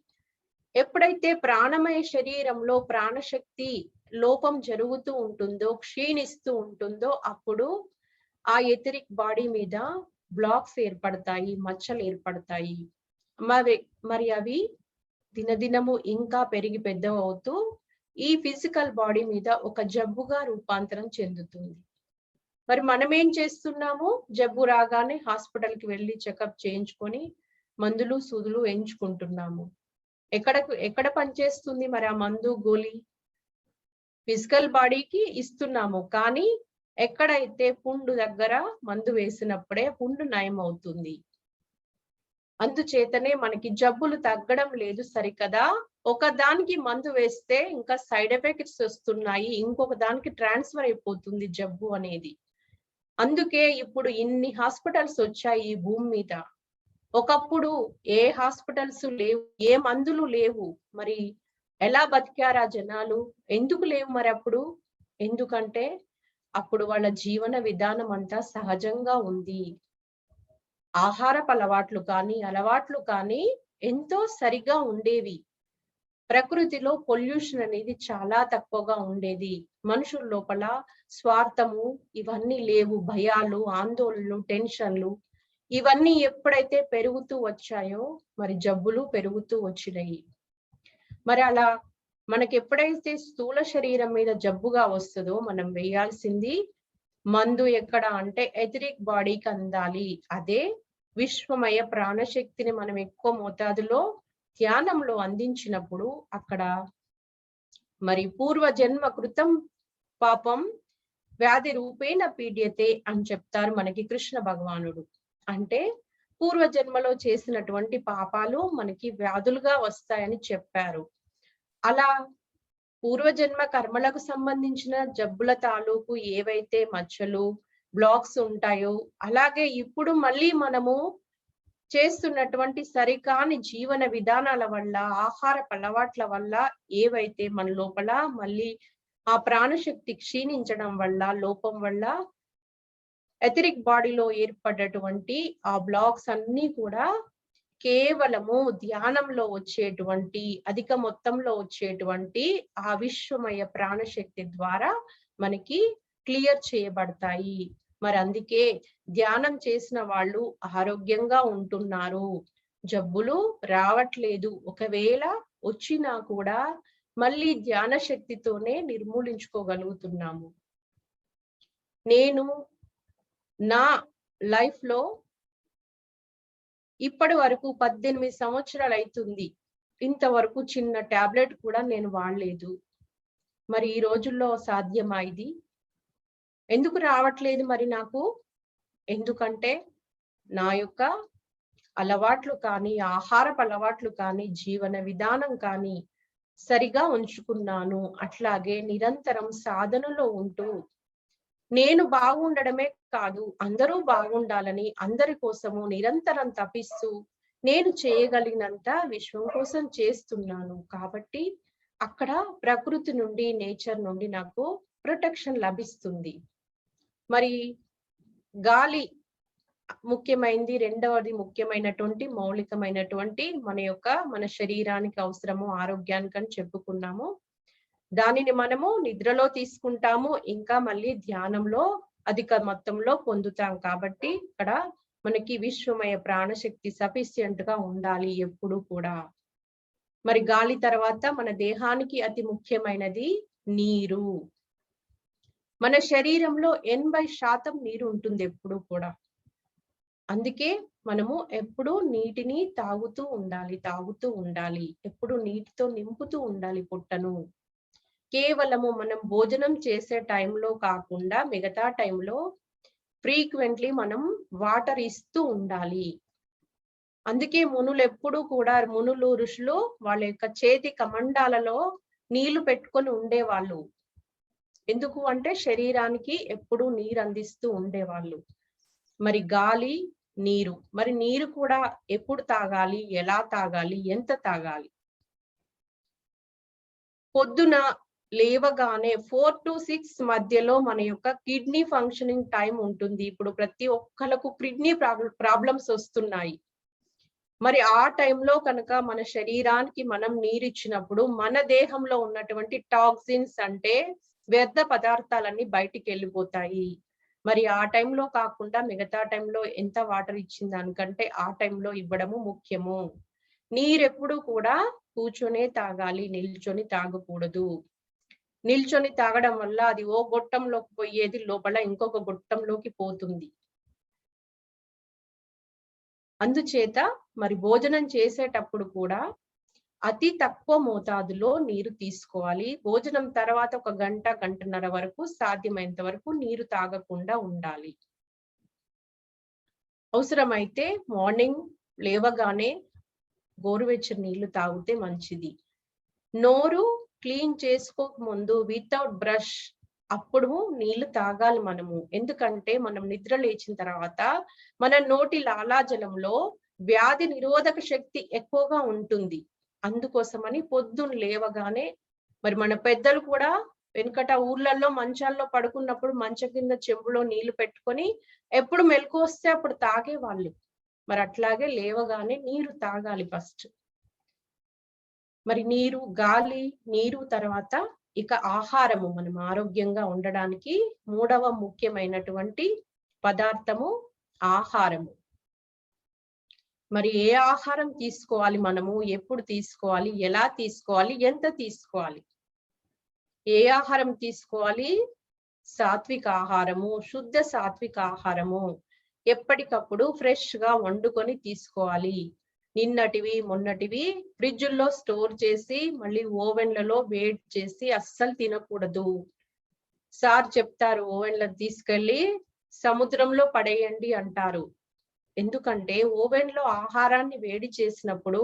ఎప్పుడైతే ప్రాణమయ శరీరంలో ప్రాణశక్తి లోపం జరుగుతూ ఉంటుందో, క్షీణిస్తూ ఉంటుందో, అప్పుడు ఆ ఎథరిక్ బాడీ మీద బ్లాక్స్ ఏర్పడతాయి, మచ్చలు ఏర్పడతాయి. మరి అవి దినదినము ఇంకా పెరిగి పెద్దవవుతూ ఈ ఫిజికల్ బాడీ మీద ఒక జబ్బుగా రూపాంతరం చెందుతుంది. మరి మనం ఏం చేస్తున్నాము? జబ్బు రాగానే హాస్పిటల్కి వెళ్ళి చెకప్ చేయించుకొని మందులు, సూదులు వేయించుకుంటున్నాము. ఎక్కడ పనిచేస్తుంది మరి ఆ మందు, గోళీ? ఫిజికల్ బాడీకి ఇస్తున్నాము, కానీ ఎక్కడైతే పుండు దగ్గర మందు వేసినప్పుడే పుండు నయం అవుతుంది. అందుచేతనే మనకి జబ్బులు తగ్గడం లేదు సరికదా. ఒక దానికి మందు వేస్తే ఇంకా సైడ్ ఎఫెక్ట్స్ వస్తున్నాయి, ఇంకొక దానికి ట్రాన్స్ఫర్ అయిపోతుంది జబ్బు అనేది. అందుకే ఇప్పుడు ఇన్ని హాస్పిటల్స్ వచ్చాయి ఈ భూమి మీద. ఒకప్పుడు ఏ హాస్పిటల్స్ లేవు, ఏ మందులు లేవు. మరి ఎలా బతికారా జనాలు? ఎందుకు లేవు మరి అప్పుడు? ఎందుకంటే అప్పుడు వాళ్ళ జీవన విధానం అంతా సహజంగా ఉంది. ఆహారపు అలవాట్లు కానీ ఎంతో సరిగా ఉండేవి. ప్రకృతిలో పొల్యూషన్ అనేది చాలా తక్కువగా ఉండేది. మనుషుల లోపల స్వార్థము ఇవన్నీ లేవు. భయాలు, ఆందోళనలు, టెన్షన్లు ఇవన్నీ ఎప్పుడైతే పెరుగుతూ వచ్చాయో మరి జబ్బులు పెరుగుతూ వచ్చినాయి. మరి అలా మనకి ఎప్పుడైతే స్థూల శరీరం మీద జబ్బుగా వస్తుందో మనం వేయాల్సింది మందు ఎక్కడ అంటే ఎథరిక్ బాడీకి అందాలి. అదే విశ్వమయ ప్రాణశక్తిని మనం ఎక్కువ మోతాదులో ధ్యానంలో అందించినప్పుడు అక్కడ మరి పూర్వజన్మ కృతం పాపం వ్యాధి రూపేణ పీడ్యతే అని చెప్తారు మనకి కృష్ణ భగవానుడు. అంటే పూర్వజన్మలో చేసినటువంటి పాపాలు మనకి వ్యాధులుగా వస్తాయని చెప్పారు. అలా పూర్వజన్మ కర్మలకు సంబంధించిన జబ్బుల తాలూకు ఏవైతే మచ్చలు బ్లాక్స్ ఉంటాయో, అలాగే ఇప్పుడు మళ్ళీ మనము చేస్తున్నటువంటి సరికాని జీవన విధానాల వల్ల, ఆహారపు అలవాట్ల వల్ల ఏవైతే మన లోపల మళ్ళీ ఆ ప్రాణశక్తి క్షీణించడం వల్ల, లోపం వల్ల ఎథరిక్ బాడీలో ఏర్పడ్డటువంటి ఆ బ్లాక్స్ అన్ని కూడా కేవలము ధ్యానంలో వచ్చేటువంటి అధిక మొత్తంలో వచ్చేటువంటి ఆ విశ్వమయ ప్రాణశక్తి ద్వారా మనకి క్లియర్ చేయబడతాయి. మరి అందుకే ధ్యానం చేసిన వాళ్ళు ఆరోగ్యంగా ఉంటున్నారు, జబ్బులు రావట్లేదు. ఒకవేళ వచ్చినా కూడా మళ్ళీ ధ్యాన శక్తితోనే నిర్మూలించుకోగలుగుతున్నాము. నేను నా లైఫ్ లో ఇప్పటి వరకు 18 సంవత్సరాలు అవుతుంది, ఇంతవరకు చిన్న టాబ్లెట్ కూడా నేను వాడలేదు. మరి ఈ రోజుల్లో సాధ్యమా ఇది? ఎందుకు రావట్లేదు మరి నాకు? ఎందుకంటే నా యొక్క అలవాట్లు కానీ, ఆహారపు అలవాట్లు కానీ, జీవన విధానం కానీ సరిగా ఉంచుకున్నాను. అట్లాగే నిరంతరం సాధనలో ఉంటూ నేను బాగుండడమే కాదు, అందరూ బాగుండాలని అందరి కోసము నిరంతరం తపిస్తూ నేను చేయగలిగినంత విశ్వం కోసం చేస్తున్నాను. కాబట్టి అక్కడ ప్రకృతి నుండి, నేచర్ నుండి నాకు ప్రొటెక్షన్ లభిస్తుంది. మరి గాలి ముఖ్యమైనది. రెండవది ముఖ్యమైనటువంటి మౌలికమైనటువంటి మన శరీరానికి అవసరము, ఆరోగ్యానికి అని చెప్పుకున్నాము. దానిని మనము నిద్రలో తీసుకుంటాము, ఇంకా మళ్ళీ ధ్యానంలో అధిక మొత్తంలో పొందుతాం. కాబట్టి ఇక్కడ మనకి విశ్వమయ ప్రాణశక్తి సఫిషియంట్ గా ఉండాలి ఎప్పుడు కూడా. మరి గాలి తర్వాత మన దేహానికి అతి ముఖ్యమైనది నీరు. మన శరీరంలో 80% నీరు ఉంటుంది ఎప్పుడు కూడా. అందుకే మనము ఎప్పుడు నీటిని తాగుతూ ఉండాలి. ఎప్పుడు నీటితో నింపుతూ ఉండాలి పొట్టను. కేవలము మనం భోజనం చేసే టైంలో కాకుండా మిగతా టైంలో ఫ్రీక్వెంట్లీ మనం వాటర్ ఇస్తూ ఉండాలి. అందుకే మునులు ఋషులు వాళ్ళ యొక్క చేతి కమండాలలో నీళ్లు పెట్టుకొని ఉండేవాళ్ళు. ఎందుకు అంటే శరీరానికి ఎప్పుడు నీరు అందిస్తూ ఉండేవాళ్ళు. మరి గాలి, నీరు. మరి నీరు కూడా ఎప్పుడు తాగాలి, ఎలా తాగాలి, ఎంత తాగాలి? పొద్దున లేవగానే 4 to 6 మధ్యలో మన యొక్క కిడ్నీ ఫంక్షనింగ్ టైం ఉంటుంది. ఇప్పుడు ప్రతి ఒక్కళ్ళకు కిడ్నీ ప్రాబ్లమ్స్ వస్తున్నాయి. మరి ఆ టైంలో కనుక మన శరీరానికి మనం నీరిచ్చినప్పుడు మన దేహంలో ఉన్నటువంటి టాక్సిన్స్ అంటే వ్యర్థ పదార్థాలన్నీ బయటికి వెళ్ళిపోతాయి. మరి ఆ టైంలో కాకుండా మిగతా టైంలో ఎంత వాటర్ ఇచ్చిన దానికంటే ఆ టైంలో ఇవ్వడము ముఖ్యము. నీరెప్పుడు కూడా కూర్చొనే తాగాలి, నిల్చొని తాగకూడదు. నిల్చొని తాగడం వల్ల అది ఓ గొట్టంలోకి పోయేది లోపల ఇంకొక గొట్టంలోకి పోతుంది. అందుచేత మరి భోజనం చేసేటప్పుడు కూడా అతి తక్కువ మోతాదులో నీరు తీసుకోవాలి. భోజనం తర్వాత 1 గంట, గంటన్నర వరకు సాధ్యమైనంత వరకు నీరు తాగకుండా ఉండాలి. అవసరమైతే మార్నింగ్ లేవగానే గోరువెచ్చని నీళ్లు తాగితే మంచిది. నోరు క్లీన్ చేసుకోక ముందు వితౌట్ బ్రష్ అప్పుడు నీళ్లు తాగాలి మనము. ఎందుకంటే మనం నిద్ర లేచిన తర్వాత మన నోటి లాలాజలంలో వ్యాధి నిరోధక శక్తి ఎక్కువగా ఉంటుంది. అందుకోసమని పొద్దున్న లేవగానే మరి మన పెద్దలు కూడా వెనకట ఊర్లలో మంచాల్లో పడుకున్నప్పుడు మంచం కింద చెంబులో నీళ్లు పెట్టుకొని ఎప్పుడు మెలకు వస్తే అప్పుడు తాగేవాళ్ళు. మరి అట్లాగే లేవగానే నీరు తాగాలి ఫస్ట్. మరి నీరు, గాలి, నీరు తర్వాత ఇక ఆహారము. మనం ఆరోగ్యంగా ఉండడానికి 3వ ముఖ్యమైనటువంటి పదార్థము ఆహారము. మరి ఏ ఆహారం తీసుకోవాలి మనము, ఎప్పుడు తీసుకోవాలి, ఎలా తీసుకోవాలి, ఎంత తీసుకోవాలి? ఏ ఆహారం తీసుకోవాలి? సాత్విక ఆహారము, శుద్ధ సాత్విక ఆహారము ఎప్పటికప్పుడు ఫ్రెష్ గా వండుకొని తీసుకోవాలి. నిన్నటివి మొన్నటివి ఫ్రిడ్జ్లో స్టోర్ చేసి మళ్ళీ ఓవెన్లలో వేడి చేసి అస్సలు తినకూడదు. సార్ చెప్తారు ఓవెన్లో తీసుకెళ్లి సముద్రంలో పడేయండి అంటారు. ఎందుకంటే ఓవెన్లో ఆహారాన్ని వేడి చేసినప్పుడు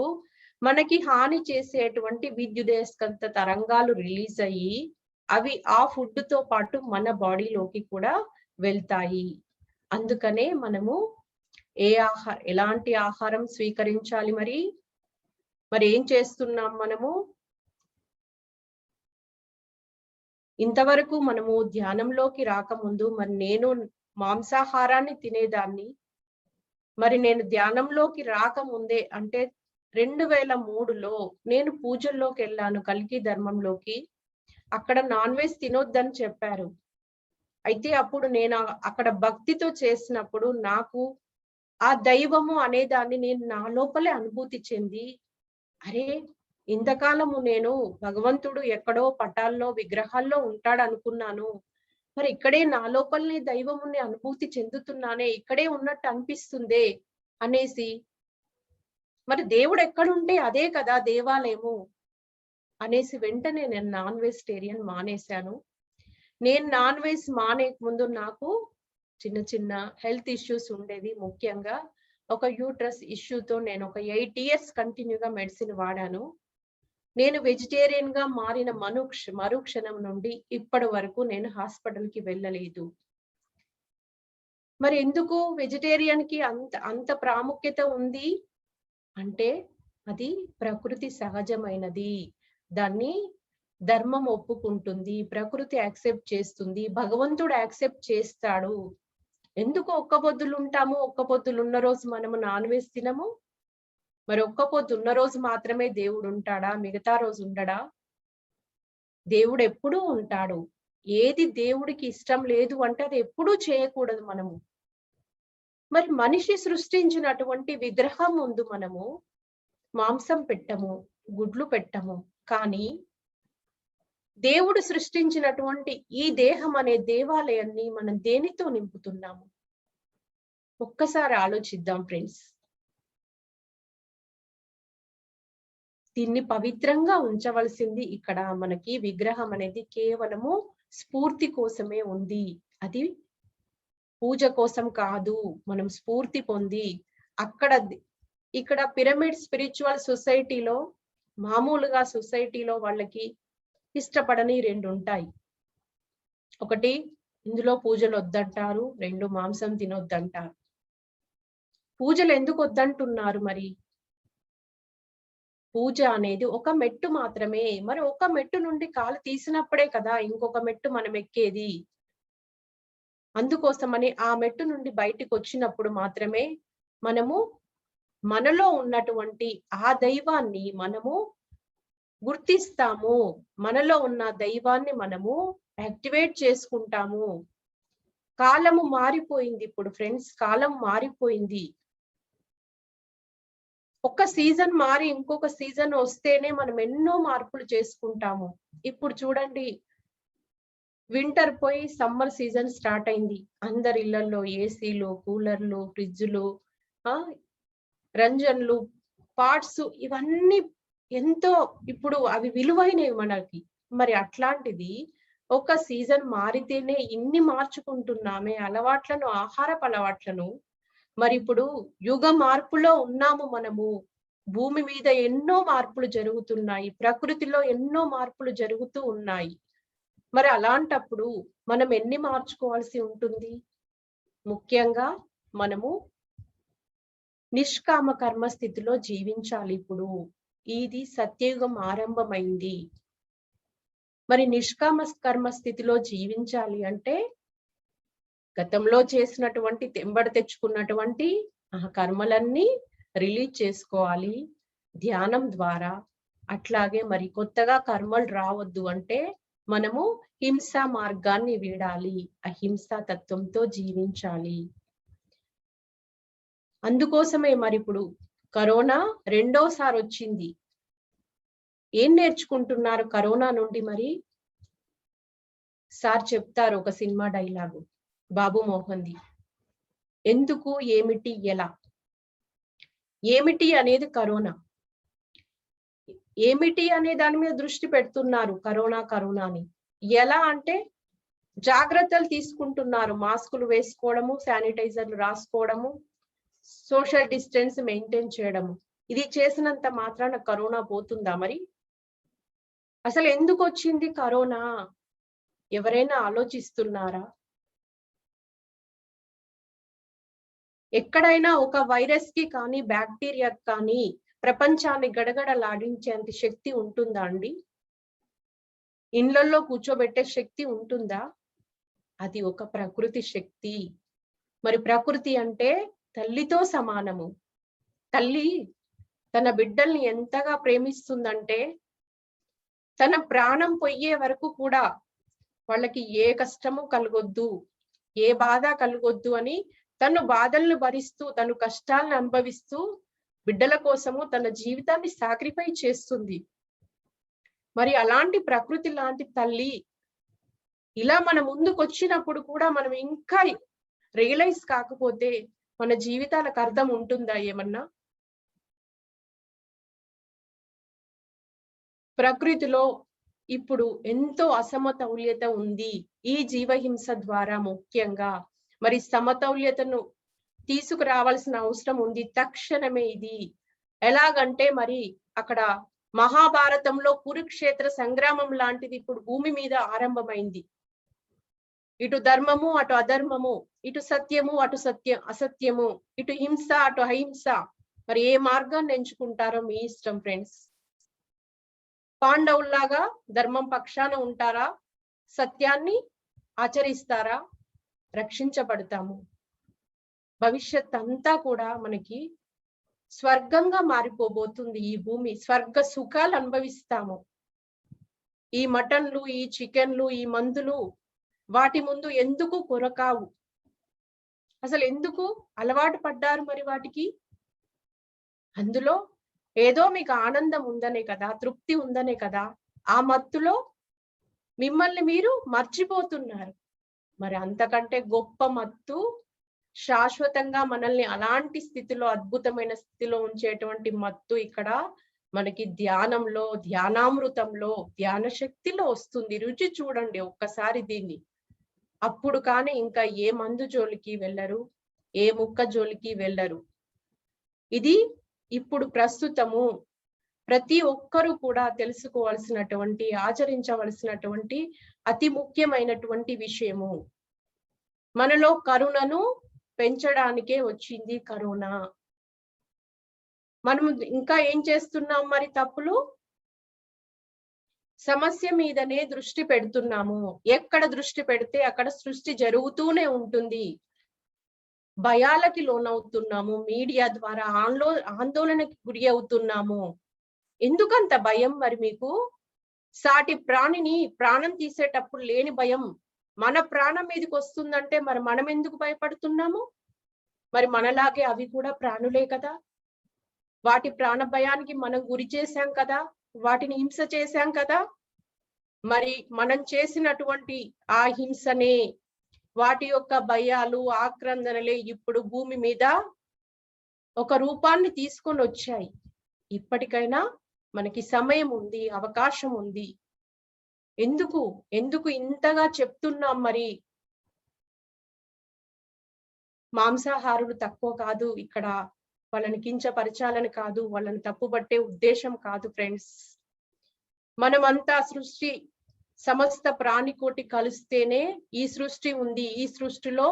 మనకి హాని చేసేటువంటి విద్యుదయస్కంత తరంగాలు రిలీజ్ అయ్యి అవి ఆ ఫుడ్ తో పాటు మన బాడీలోకి కూడా వెళ్తాయి. అందుకనే మనము ఎలాంటి ఆహారం స్వీకరించాలి మరి ఏం చేస్తున్నాం మనము? ఇంతవరకు మనము ధ్యానంలోకి రాకముందు నేను మాంసాహారాన్ని తినేదాన్ని. నేను ధ్యానంలోకి రాకముందే అంటే 2003లో నేను పూజల్లోకి వెళ్ళాను, కల్కి ధర్మంలోకి. అక్కడ నాన్ వెజ్ తినొద్దని చెప్పారు. అయితే అప్పుడు నేను అక్కడ భక్తితో చేసినప్పుడు నాకు ఆ దైవము అనేదాన్ని నేను నా లోపలే అనుభూతి చెంది, అరే ఇంతకాలము నేను భగవంతుడు ఎక్కడో పటాల్లో విగ్రహాల్లో ఉంటాడు అనుకున్నాను, మరి ఇక్కడే నా లోపలనే దైవముని అనుభూతి చెందుతున్నానే, ఇక్కడే ఉన్నట్టు అనిపిస్తుందే అనేసి, మరి దేవుడు ఎక్కడుంటే అదే కదా దేవాలయము అనేసి వెంటనే నేను నాన్ వెజిటేరియన్ మానేశాను. నేను నాన్ వెజ్ మానేక ముందు నాకు చిన్న చిన్న హెల్త్ ఇష్యూస్ ఉండేది. ముఖ్యంగా ఒక యూట్రస్ ఇష్యూతో నేను ఒక 8 years కంటిన్యూగా మెడిసిన్ వాడాను. నేను వెజిటేరియన్ గా మారిన మరుక్షణం నుండి ఇప్పటి వరకు నేను హాస్పిటల్ కి వెళ్ళలేదు. మరి ఎందుకు వెజిటేరియన్ కి అంత ప్రాముఖ్యత ఉంది అంటే అది ప్రకృతి సహజమైనది. దాన్ని ధర్మం ఒప్పుకుంటుంది, ప్రకృతి యాక్సెప్ట్ చేస్తుంది, భగవంతుడు యాక్సెప్ట్ చేస్తాడు. ఎందుకు ఒక్క పొద్దులు ఉంటాము? ఒక్క పొద్దులు ఉన్న రోజు మనము నాన్ వెజ్ తినము. మరి ఒక్క పొద్దు ఉన్న రోజు మాత్రమే దేవుడు ఉంటాడా? మిగతా రోజు ఉండడా? దేవుడు ఎప్పుడూ ఉంటాడు. ఏది దేవుడికి ఇష్టం లేదు అంటే అది ఎప్పుడూ చేయకూడదు మనము. మరి మనిషి సృష్టించినటువంటి విగ్రహం ముందు మనము మాంసం పెట్టము, గుడ్లు పెట్టము. కానీ దేవుడు సృష్టించినటువంటి ఈ దేహం అనే దేవాలయాన్ని మనం దేనితో నింపుతున్నాము? ఒక్కసారి ఆలోచిద్దాం ఫ్రెండ్స్. దీన్ని పవిత్రంగా ఉంచవలసింది ఇక్కడ మనకి విగ్రహం అనేది కేవలము స్ఫూర్తి కోసమే ఉంది. అది పూజ కోసం కాదు. మనం స్ఫూర్తి పొంది ఇక్కడ పిరమిడ్ స్పిరిచువల్ సొసైటీలో మామూలుగా సొసైటీలో వాళ్ళకి ఇష్టపడని 2 ఉంటాయి. ఒకటి ఇందులో పూజలు వద్దంటారు, 2 మాంసం తినొద్దంటారు. పూజలు ఎందుకు వద్దంటున్నారు? మరి పూజ అనేది ఒక మెట్టు మాత్రమే. మరి ఒక మెట్టు నుండి కాలు తీసినప్పుడే కదా ఇంకొక మెట్టు మనం ఎక్కేది. అందుకోసమని ఆ మెట్టు నుండి బయటికి వచ్చినప్పుడు మాత్రమే మనము మనలో ఉన్నటువంటి ఆ దైవాన్ని మనము గుర్తిస్తాము. మనలో ఉన్న దైవాన్ని మనము యాక్టివేట్ చేసుకుంటాము. కాలము మారిపోయింది ఇప్పుడు ఫ్రెండ్స్, కాలం మారిపోయింది. ఒక సీజన్ మారి ఇంకొక సీజన్ వస్తేనే మనం ఎన్నో మార్పులు చేసుకుంటాము. ఇప్పుడు చూడండి, వింటర్ పోయి సమ్మర్ సీజన్ స్టార్ట్ అయింది. అందరి ఇళ్లలో ఏసీలు, కూలర్లు, ఫ్రిడ్జ్లు, రంజన్లు, పార్ట్స్ ఇవన్నీ ఎంతో ఇప్పుడు అవి విలువైనవి మనకి. మరి అట్లాంటిది ఒక సీజన్ మారితేనే ఇన్ని మార్చుకుంటున్నామే అలవాట్లను, ఆహారపు అలవాట్లను. మరి ఇప్పుడు యుగ మార్పులో ఉన్నాము మనము. భూమి మీద ఎన్నో మార్పులు జరుగుతున్నాయి, ప్రకృతిలో ఎన్నో మార్పులు జరుగుతూ ఉన్నాయి. మరి అలాంటప్పుడు మనం ఎన్ని మార్చుకోవాల్సి ఉంటుంది? ముఖ్యంగా మనము నిష్కామ కర్మ స్థితిలో జీవించాలి. ఇప్పుడు ఇది సత్యయుగం ఆరంభమైంది. మరి నిష్కామ కర్మ స్థితిలో జీవించాలి అంటే గతంలో చేసినటువంటి తెంబడి తెచ్చుకున్నటువంటి ఆ కర్మలన్నీ రిలీజ్ చేసుకోవాలి ధ్యానం ద్వారా. అట్లాగే మరి కొత్తగా కర్మలు రావద్దు అంటే మనము హింసా మార్గాన్ని వీడాలి, అహింసా తత్వంతో జీవించాలి. అందుకోసమే మరి ఇప్పుడు కరోనా రెండోసారి వచ్చింది. ఏం నేర్చుకుంటున్నారు కరోనా నుండి? మరి సార్ చెప్తారు ఒక సినిమా డైలాగు, బాబు మోహన్ది. ఎందుకు, ఏమిటి, ఎలా. ఏమిటి అనేది కరోనా. ఏమిటి అనే దాని మీద దృష్టి పెడుతున్నారు, కరోనా కరోనా అని. ఎలా అంటే జాగ్రత్తలు తీసుకుంటున్నారు, మాస్కులు వేసుకోవడము, శానిటైజర్లు రాసుకోవడము, సోషల్ డిస్టెన్స్ మెయింటైన్ చేయడము. ఇది చేసినంత మాత్రాన కరోనా పోతుందా? మరి అసలు ఎందుకు వచ్చింది కరోనా? ఎవరైనా ఆలోచిస్తున్నారా? ఎక్కడైనా ఒక వైరస్ కి కానీ బ్యాక్టీరియా కానీ ప్రపంచాన్ని గడగడలాడించేంత శక్తి ఉంటుందా అండి? ఇండ్లలో కూర్చోబెట్టే శక్తి ఉంటుందా? అది ఒక ప్రకృతి శక్తి. మరి ప్రకృతి అంటే తల్లితో సమానము. తల్లి తన బిడ్డల్ని ఎంతగా ప్రేమిస్తుందంటే తన ప్రాణం పోయే వరకు కూడా వాళ్ళకి ఏ కష్టము కలగొద్దు, ఏ బాధ కలగొద్దు అని తను బాధలను భరిస్తూ, తను కష్టాలను అనుభవిస్తూ బిడ్డల కోసము తన జీవితాన్ని సాక్రిఫైస్ చేస్తుంది. మరి అలాంటి ప్రకృతి లాంటి తల్లి ఇలా మన ముందుకు వచ్చినప్పుడు కూడా మనం ఇంకా రియలైజ్ కాకపోతే మన జీవితాలకు అర్థం ఉంటుందా ఏమన్నా? ప్రకృతిలో ఇప్పుడు ఎంతో అసమతౌల్యత ఉంది. ఈ జీవహింస ద్వారా ముఖ్యంగా మరి సమతౌల్యతను తీసుకురావాల్సిన అవసరం ఉంది తక్షణమే. ఇది ఎలాగంటే మరి అక్కడ మహాభారతంలో కురుక్షేత్ర సంగ్రామం లాంటిది ఇప్పుడు భూమి మీద ఆరంభమైంది. ఇటు ధర్మము, అటు అధర్మము, ఇటు సత్యము, అటు అసత్యము, ఇటు హింస, అటు అహింస. మరి ఏ మార్గాన్ని ఎంచుకుంటారో మీ ఇష్టం ఫ్రెండ్స్. పాండవుల్లాగా ధర్మం పక్షాన ఉంటారా? సత్యాన్ని ఆచరిస్తారా? రక్షించబడతాము. భవిష్యత్ అంతా కూడా మనకి స్వర్గంగా మారిపోబోతుంది. ఈ భూమి స్వర్గ సుఖాలు అనుభవిస్తాము. ఈ మటన్లు, ఈ చికెన్లు, ఈ మందులు వాటి ముందు ఎందుకు కొరకావు? అసలు ఎందుకు అలవాటు పడ్డారు మరి వాటికి? అందులో ఏదో మీకు ఆనందం ఉందనే కదా, తృప్తి ఉందనే కదా, ఆ మత్తులో మిమ్మల్ని మీరు మర్చిపోతున్నారు. మరి అంతకంటే గొప్ప మత్తు, శాశ్వతంగా మనల్ని అలాంటి స్థితిలో, అద్భుతమైన స్థితిలో ఉంచేటువంటి మత్తు ఇక్కడ మనకి ధ్యానంలో, ధ్యానామృతంలో, ధ్యాన శక్తిలో వస్తుంది. రుచి చూడండి ఒక్కసారి దీన్ని. అప్పుడు కానీ ఇంకా ఏ మందు జోలికి వెళ్ళరు, ఏ ముక్క జోలికి వెళ్ళరు. ఇది ఇప్పుడు ప్రస్తుతము ప్రతి ఒక్కరూ కూడా తెలుసుకోవాల్సినటువంటి, ఆచరించవలసినటువంటి అతి ముఖ్యమైనటువంటి విషయము. మనలో కరుణను పెంచడానికే వచ్చింది కరోనా. మనం ఇంకా ఏం చేస్తున్నాం మరి తప్పులు? సమస్య మీదనే దృష్టి పెడుతున్నాము. ఎక్కడ దృష్టి పెడితే అక్కడ సృష్టి జరుగుతూనే ఉంటుంది. భయాలకి లోనవుతున్నాము, మీడియా ద్వారా ఆందోళనకి గురి అవుతున్నాము. ఎందుకంత భయం మరి మీకు? సాటి ప్రాణిని ప్రాణం తీసేటప్పుడు లేని భయం మన ప్రాణం మీదకి వస్తుందంటే మరి మనం ఎందుకు భయపడుతున్నాము? మరి మనలాగే అవి కూడా ప్రాణులే కదా. వాటి ప్రాణ భయానికి మనం గురి చేశాం కదా, వాటిని హింస చేశాం కదా. మరి మనం చేసినటువంటి ఆ హింసనే, వాటి యొక్క భయాలు, ఆక్రందనలే ఇప్పుడు భూమి మీద ఒక రూపాన్ని తీసుకొని వచ్చాయి. ఇప్పటికైనా మనకి సమయం ఉంది, అవకాశం ఉంది. ఎందుకు ఇంతగా చెప్తున్నాం? మరి మాంసాహారులు తక్కువ కాదు, ఇక్కడ వాళ్ళని కించపరచాలని కాదు, వాళ్ళని తప్పుపట్టే ఉద్దేశం కాదు ఫ్రెండ్స్. మనమంతా సృష్టి, సమస్త ప్రాణికోటి కలిస్తేనే ఈ సృష్టి ఉంది. ఈ సృష్టిలో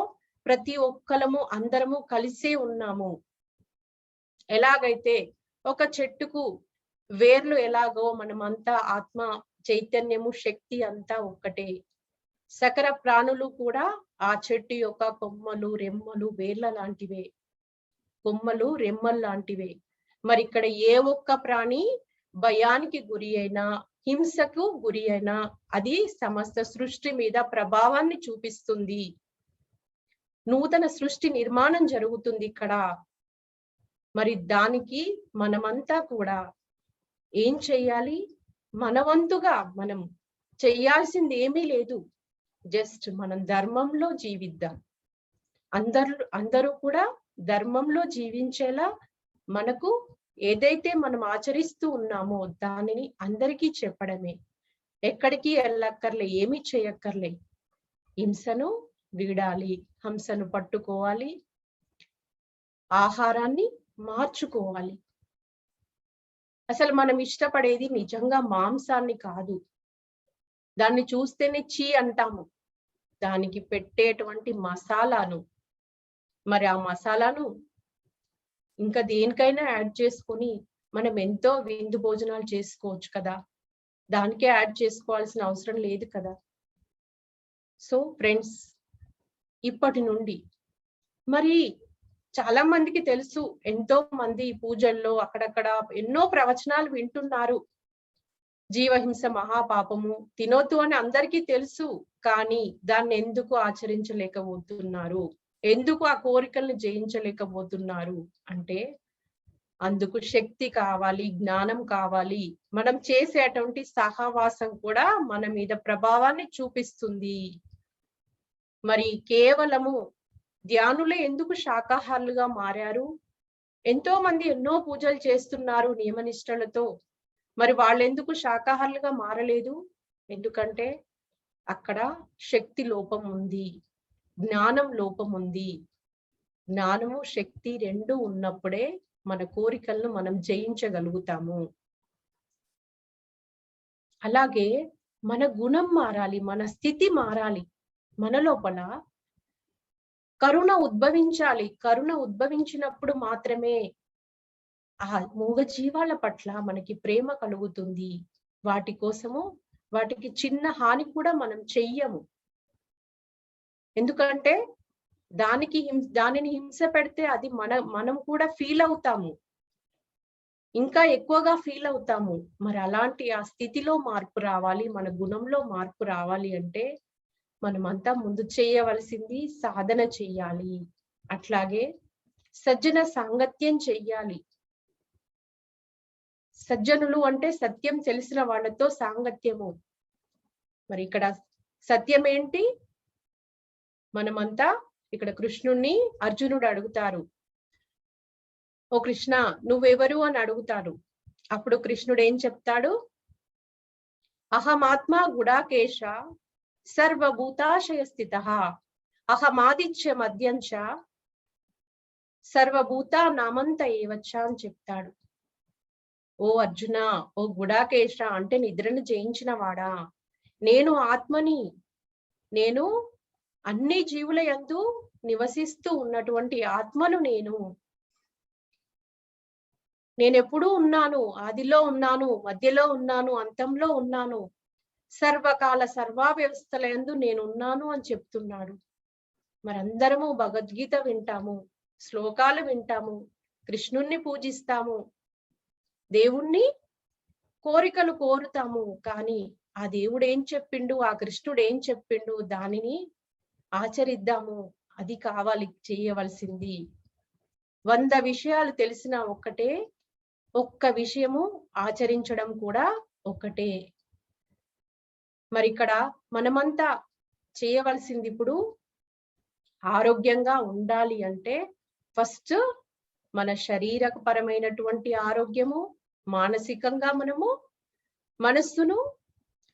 ప్రతి ఒక్కలము అందరము కలిసే ఉన్నాము. ఎలాగైతే ఒక చెట్టుకు వేర్లు ఎలాగో మనమంతా ఆత్మ చైతన్యము, శక్తి అంతా ఒక్కటే. సకల ప్రాణులు కూడా ఆ చెట్టు యొక్క కొమ్మలు, రెమ్మలు, వేర్ల లాంటివే. కొమ్మలు, రెమ్మలు లాంటివే. మరి ఇక్కడ ఏ ఒక్క ప్రాణి భయానికి గురి అయినా, హింసకు గురి అయినా అది సమస్త సృష్టి మీద ప్రభావాన్ని చూపిస్తుంది. నూతన సృష్టి నిర్మాణం జరుగుతుంది ఇక్కడ. మరి దానికి మనమంతా కూడా ఏం చెయ్యాలి? మన వంతుగా మనం చెయ్యాల్సింది ఏమీ లేదు. జస్ట్ మనం ధర్మంలో జీవిద్దాం. అందరూ కూడా ధర్మంలో జీవించేలా మనకు ఏదైతే మనం ఆచరిస్తూ ఉన్నామో దానిని అందరికీ చెప్పడమే. ఎక్కడికి వెళ్ళక్కర్లే, ఏమీ చేయక్కర్లే. హింసను వీడాలి, హంసను పట్టుకోవాలి, ఆహారాన్ని మార్చుకోవాలి. అసలు మనం ఇష్టపడేది నిజంగా మాంసాన్ని కాదు. దాన్ని చూస్తేనే చీ అంటాము. దానికి పెట్టేటువంటి మసాలాను, మరి ఆ మసాలాను ఇంకా దేనికైనా యాడ్ చేసుకొని మనం ఎంతో విందు భోజనాలు చేసుకోవచ్చు కదా. దానికే యాడ్ చేసుకోవాల్సిన అవసరం లేదు కదా. సో ఫ్రెండ్స్, ఇప్పటి నుండి మరి చాలా మందికి తెలుసు, ఎంతో మంది పూజల్లో అక్కడక్కడ ఎన్నో ప్రవచనాలు వింటున్నారు. జీవహింస మహాపాపము, తినొద్దు అని అందరికీ తెలుసు. కానీ దాన్ని ఎందుకు ఆచరించలేకపోతున్నారు? ఎందుకు ఆ కోరికల్ని జయించలేకపోతున్నారు అంటే, అందుకు శక్తి కావాలి, జ్ఞానం కావాలి. మనం చేసేటువంటి సహవాసం కూడా మన మీద ప్రభావాన్ని చూపిస్తుంది. మరి కేవలము ధ్యానులే ఎందుకు శాకాహారులుగా మారారు? ఎంతో మంది ఎన్నో పూజలు చేస్తున్నారు నియమనిష్టలతో. మరి వాళ్ళెందుకు శాకాహారులుగా మారలేదు? ఎందుకంటే అక్కడ శక్తి లోపం ఉంది, జ్ఞానం లోపం ఉంది. జ్ఞానము శక్తి రెండు ఉన్నప్పుడే మన కోరికలను మనం జయించగలుగుతాము. అలాగే మన గుణం మారాలి, మన స్థితి మారాలి. మన లోపల కరుణ ఉద్భవించాలి. కరుణ ఉద్భవించినప్పుడు మాత్రమే ఆ మూగ జీవాల పట్ల మనకి ప్రేమ కలుగుతుంది. వాటి కోసము వాటికి చిన్న హాని కూడా మనం చెయ్యము. ఎందుకంటే దానిని హింస పెడితే అది మనం కూడా ఫీల్ అవుతాము, ఇంకా ఎక్కువగా ఫీల్ అవుతాము. మరి అలాంటి ఆ స్థితిలో మార్పు రావాలి, మన గుణంలో మార్పు రావాలి అంటే మనమంతా ముందు చేయవలసింది సాధన చెయ్యాలి. అట్లాగే సజ్జన సాంగత్యం చెయ్యాలి. సజ్జనులు అంటే సత్యం తెలిసిన వాళ్ళతో సాంగత్యము. మరి ఇక్కడ సత్యం ఏంటి? మనమంతా ఇక్కడ కృష్ణుణ్ణి అర్జునుడు అడుగుతారు, ఓ కృష్ణ నువ్వెవరు అని అడుగుతాడు. అప్పుడు కృష్ణుడు ఏం చెప్తాడు? అహమాత్మా గుడాకేశ సర్వభూతాశయ స్థితః అహమాదిత్య మధ్యంచ సర్వభూత నామంత ఏవచ్చ అని చెప్తాడు. ఓ అర్జున, ఓ గుడాకేశ అంటే నిద్రను జయించిన వాడా, నేను ఆత్మని, నేను అన్ని జీవుల యందు నివసిస్తూ ఉన్నటువంటి ఆత్మను. నేనెప్పుడూ ఉన్నాను, ఆదిలో ఉన్నాను, మధ్యలో ఉన్నాను, అంతంలో ఉన్నాను, సర్వకాల సర్వావ్యవస్థల యందు నేను ఉన్నాను అని చెప్తున్నాడు. మరందరము భగవద్గీత వింటాము, శ్లోకాలు వింటాము, కృష్ణుణ్ణి పూజిస్తాము, దేవుణ్ణి కోరికలు కోరుతాము. కానీ ఆ దేవుడు ఏం చెప్పిండు, ఆ కృష్ణుడు ఏం చెప్పిండు, దానిని ఆచరిద్దాము. అది కావాలి చేయవలసింది. 100 విషయాలు తెలిసిన ఒక్క విషయము ఆచరించడం కూడా ఒకటే. మరి ఇక్కడ మనమంతా చేయవలసింది ఇప్పుడు ఆరోగ్యంగా ఉండాలి అంటే ఫస్ట్ మన శరీరపరమైనటువంటి ఆరోగ్యము, మానసికంగా మనము మనస్సును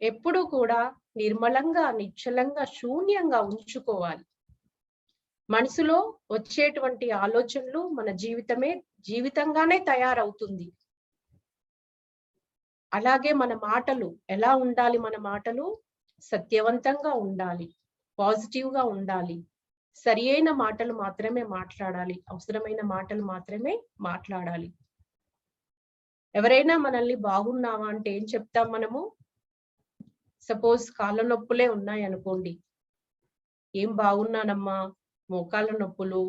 ఎప్పుడూ కూడా నిర్మలంగా, నిశ్చలంగా, శూన్యంగా ఉంచుకోవాలి. మనసులో వచ్చేటువంటి ఆలోచనలు మన జీవితంగానే తయారవుతుంది. అలాగే మన మాటలు ఎలా ఉండాలి? మన మాటలు సత్యవంతంగా ఉండాలి, పాజిటివ్ గా ఉండాలి, సరి అయిన మాటలు మాత్రమే మాట్లాడాలి, అవసరమైన మాటలు మాత్రమే మాట్లాడాలి. ఎవరైనా మనల్ని బాగున్నావా అంటే ఏం చెప్తాం మనము? సపోజ్ కాళ్ళ నొప్పులే ఉన్నాయి అనుకోండి, ఏం బాగున్నానమ్మా, మోకాళ్ళ నొప్పులు,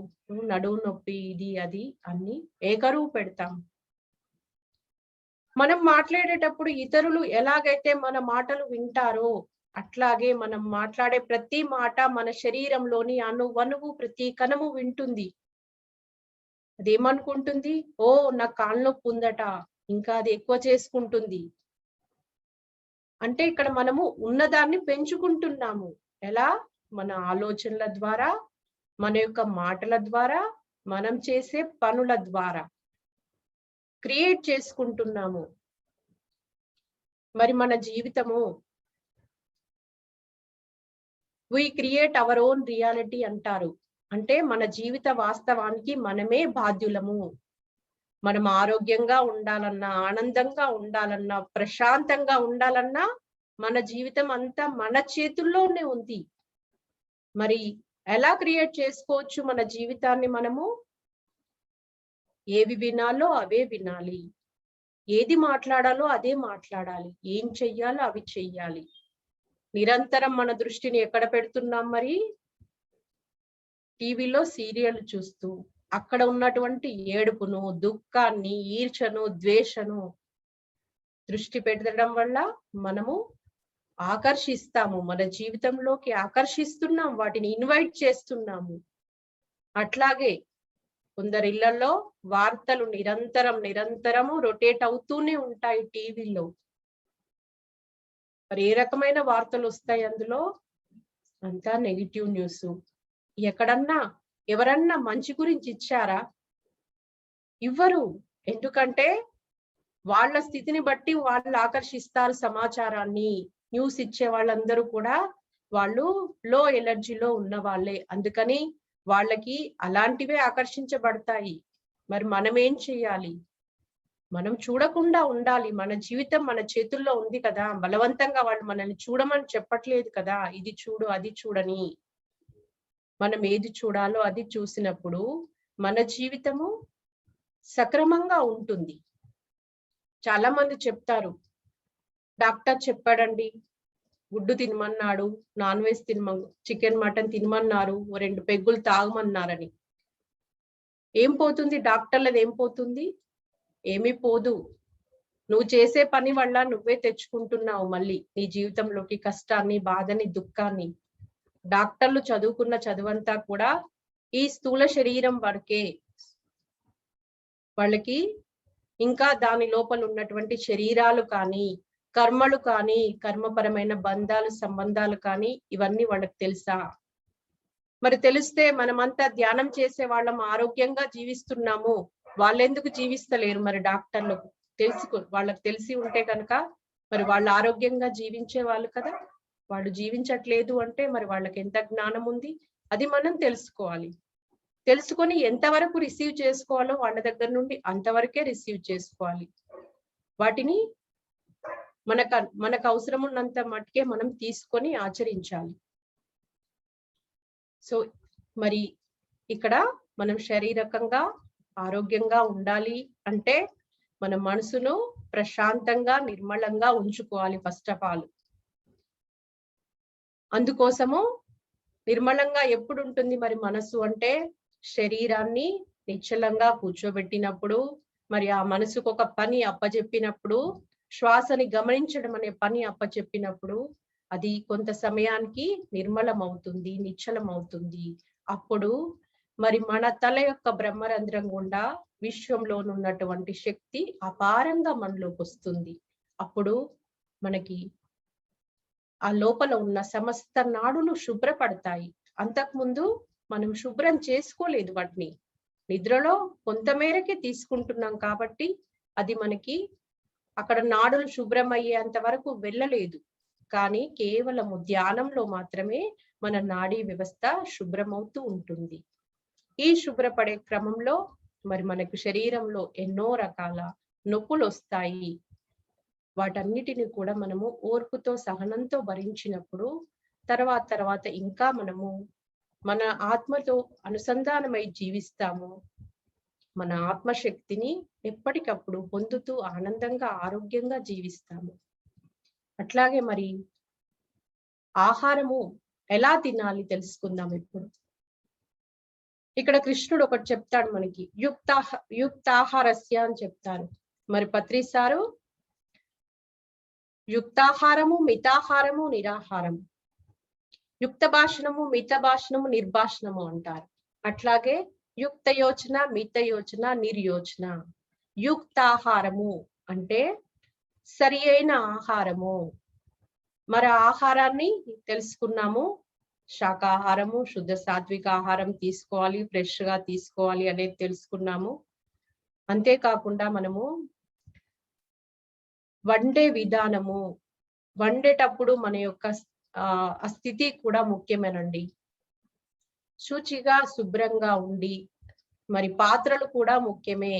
నడువు నొప్పి, ఇది అది అన్ని ఏకరువు పెడతాం. మనం మాట్లాడేటప్పుడు ఇతరులు ఎలాగైతే మన మాటలు వింటారో అట్లాగే మనం మాట్లాడే ప్రతి మాట మన శరీరంలోని అణువణువు, ప్రతి కణము వింటుంది. అదేమనుకుంటుంది? ఓ నాకు కాళ్ళ నొప్పి ఉందట, ఇంకా అది ఎక్కువ చేసుకుంటుంది. అంటే ఇక్కడ మనము ఉన్నదాన్ని పెంచుకుంటున్నాము. ఎలా? మన ఆలోచనల ద్వారా, మన యొక్క మాటల ద్వారా, మనం చేసే పనుల ద్వారా క్రియేట్ చేసుకుంటున్నాము. మరి మన జీవితము we create our own reality అంటారు. అంటే మన జీవిత వాస్తవానికి మనమే బాధ్యులము. మనం ఆరోగ్యంగా ఉండాలన్నా, ఆనందంగా ఉండాలన్నా, ప్రశాంతంగా ఉండాలన్నా మన జీవితం అంతా మన చేతుల్లోనే ఉంది. మరి ఎలా క్రియేట్ చేసుకోవచ్చు మన జీవితాన్ని మనము? ఏవి వినాలో అవే వినాలి, ఏది మాట్లాడాలో అదే మాట్లాడాలి, ఏం చెయ్యాలో అవి చెయ్యాలి. నిరంతరం మన దృష్టిని ఎక్కడ పెడుతున్నాం మరి? టీవీలో సీరియల్ చూస్తూ అక్కడ ఉన్నటువంటి ఏడుపును, దుఃఖాన్ని, ఈర్షను, ద్వేషను దృష్టి పెట్టడం వల్ల మనము ఆకర్షిస్తాము, మన జీవితంలోకి ఆకర్షిస్తున్నాం, వాటిని ఇన్వైట్ చేస్తున్నాము. అట్లాగే కొందరి ఇళ్లలో వార్తలు నిరంతరము రొటేట్ అవుతూనే ఉంటాయి టీవీలో. మరి ఏ రకమైన వార్తలు వస్తాయి అందులో? అంతా నెగిటివ్ న్యూస్. ఎక్కడన్నా ఎవరన్నా మంచి గురించి ఇచ్చారా? ఇవ్వరు. ఎందుకంటే వాళ్ళ స్థితిని బట్టి వాళ్ళు ఆకర్షిస్తారు సమాచారాన్ని. న్యూస్ ఇచ్చే వాళ్ళందరూ కూడా వాళ్ళు లో ఎనర్జీలో ఉన్న వాళ్ళే. అందుకని వాళ్ళకి అలాంటివే ఆకర్షించబడతాయి. మరి మనం ఏం చెయ్యాలి? మనం చూడకుండా ఉండాలి. మన జీవితం మన చేతుల్లో ఉంది కదా. బలవంతంగా వాళ్ళు మనల్ని చూడమని చెప్పట్లేదు కదా, ఇది చూడు అది చూడని. మనం ఏది చూడాలో అది చూసినప్పుడు మన జీవితము సక్రమంగా ఉంటుంది. చాలా మంది చెప్తారు, డాక్టర్ చెప్పాడండి, గుడ్డు తినమన్నాడు, నాన్ వెజ్ చికెన్ మటన్ తినమన్నారు, 2 పెగ్గులు తాగమన్నారని. ఏం పోతుంది? డాక్టర్లది ఏం పోతుంది? ఏమీ పోదు. నువ్వు చేసే పని వల్ల నువ్వే తెచ్చుకుంటున్నావు మళ్ళీ నీ జీవితంలోకి కష్టాన్ని, బాధని, దుఃఖాన్ని. డాక్టర్లు చదువుకున్న చదువంతా కూడా ఈ స్థూల శరీరం వరకే. వాళ్ళకి ఇంకా దాని లోపల ఉన్నటువంటి శరీరాలు కానీ, కర్మలు కానీ, కర్మపరమైన బంధాలు, సంబంధాలు కానీ ఇవన్నీ వాళ్ళకి తెలుసా? మరి తెలిస్తే మనమంతా ధ్యానం చేసే వాళ్ళం ఆరోగ్యంగా జీవిస్తున్నాము, వాళ్ళెందుకు జీవిస్తలేరు? మరి డాక్టర్లకు వాళ్ళకి తెలిసి ఉంటే కనుక మరి వాళ్ళు ఆరోగ్యంగా జీవించే వాళ్ళు కదా. వాళ్ళు జీవించట్లేదు అంటే మరి వాళ్ళకి ఎంత జ్ఞానం ఉంది? అది మనం తెలుసుకోవాలి. తెలుసుకొని ఎంతవరకు రిసీవ్ చేసుకోవాలో వాళ్ళ దగ్గర నుండి అంతవరకే రిసీవ్ చేసుకోవాలి. వాటిని మనకు అవసరం ఉన్నంత మట్టుకే మనం తీసుకొని ఆచరించాలి. సో మరి ఇక్కడ మనం శారీరకంగా ఆరోగ్యంగా ఉండాలి అంటే మన మనసును ప్రశాంతంగా, నిర్మలంగా ఉంచుకోవాలి ఫస్ట్ ఆఫ్ ఆల్. అందుకోసము నిర్మలంగా ఎప్పుడు ఉంటుంది మరి మనసు అంటే? శరీరాన్ని నిశ్చలంగా కూర్చోబెట్టినప్పుడు, మరి ఆ మనసుకు ఒక పని అప్పచెప్పినప్పుడు, శ్వాసని గమనించడం అనే పని అప్పచెప్పినప్పుడు అది కొంత సమయానికి నిర్మలం అవుతుంది, నిశ్చలం అవుతుంది. అప్పుడు మరి మన తల యొక్క బ్రహ్మరంధ్రం గుండా విశ్వంలోనున్నటువంటి శక్తి అపారంగా మనలోకి వస్తుంది. అప్పుడు మనకి ఆ లోపల ఉన్న సమస్త నాడులు శుభ్రపడతాయి. అంతకుముందు మనం శుభ్రం చేసుకోలేదు వాటిని. నిద్రలో కొంతమేరకే తీసుకుంటున్నాం కాబట్టి అది మనకి అక్కడ నాడులు శుభ్రం అయ్యేంత వరకు వెళ్ళలేదు. కానీ కేవలము ధ్యానంలో మాత్రమే మన నాడీ వ్యవస్థ శుభ్రమవుతూ ఉంటుంది. ఈ శుభ్రపడే క్రమంలో మరి మనకు శరీరంలో ఎన్నో రకాల నొప్పులు వస్తాయి. వాటన్నిటిని కూడా మనము ఓర్పుతో, సహనంతో భరించినప్పుడు తర్వాత ఇంకా మనము మన ఆత్మతో అనుసంధానమై జీవిస్తాము. మన ఆత్మశక్తిని ఎప్పటికప్పుడు పొందుతూ ఆనందంగా, ఆరోగ్యంగా జీవిస్తాము. అట్లాగే మరి ఆహారము ఎలా తినాలి తెలుసుకుందాం ఇప్పుడు. ఇక్కడ కృష్ణుడు ఒకటి చెప్తాడు మనకి, యుక్తాహారస్య అని చెప్తారు. మరి పత్రిసారు యుక్తాహారము, మితాహారము, నిరాహారము, యుక్త భాషణము, మిత భాషణము, నిర్భాషణము అంటారు. అట్లాగే యుక్త యోచన, మిత యోచన, నిర్యోచన. యుక్తాహారము అంటే సరి అయిన ఆహారము. మరి ఆహారాన్ని తెలుసుకున్నాము. శాకాహారము, శుద్ధ సాత్విక ఆహారం తీసుకోవాలి, ఫ్రెష్ గా తీసుకోవాలి అనేది తెలుసుకున్నాము. అంతేకాకుండా మనము వండే విధానము, వండేటప్పుడు మన యొక్క ఆ స్థితి కూడా ముఖ్యమేనండి. శుచిగా శుభ్రంగా ఉండి, మరి పాత్రలు కూడా ముఖ్యమే.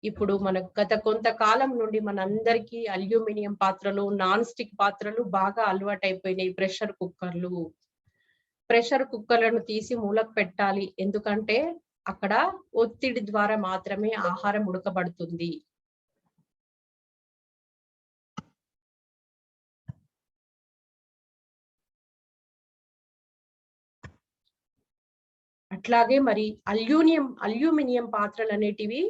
ఇప్పుడు మన గత కొంతకాలం నుండి మనందరికీ అల్యూమినియం పాత్రలు, నాన్ స్టిక్ పాత్రలు బాగా అలవాటైపోయినాయి. ప్రెషర్ కుక్కర్లను తీసి మూలకు పెట్టాలి. ఎందుకంటే అక్కడ ఒత్తిడి ద్వారా మాత్రమే ఆహారం ఉడకబడుతుంది. అట్లాగే మరి అల్యూమినియం పాత్రలు అనేటివి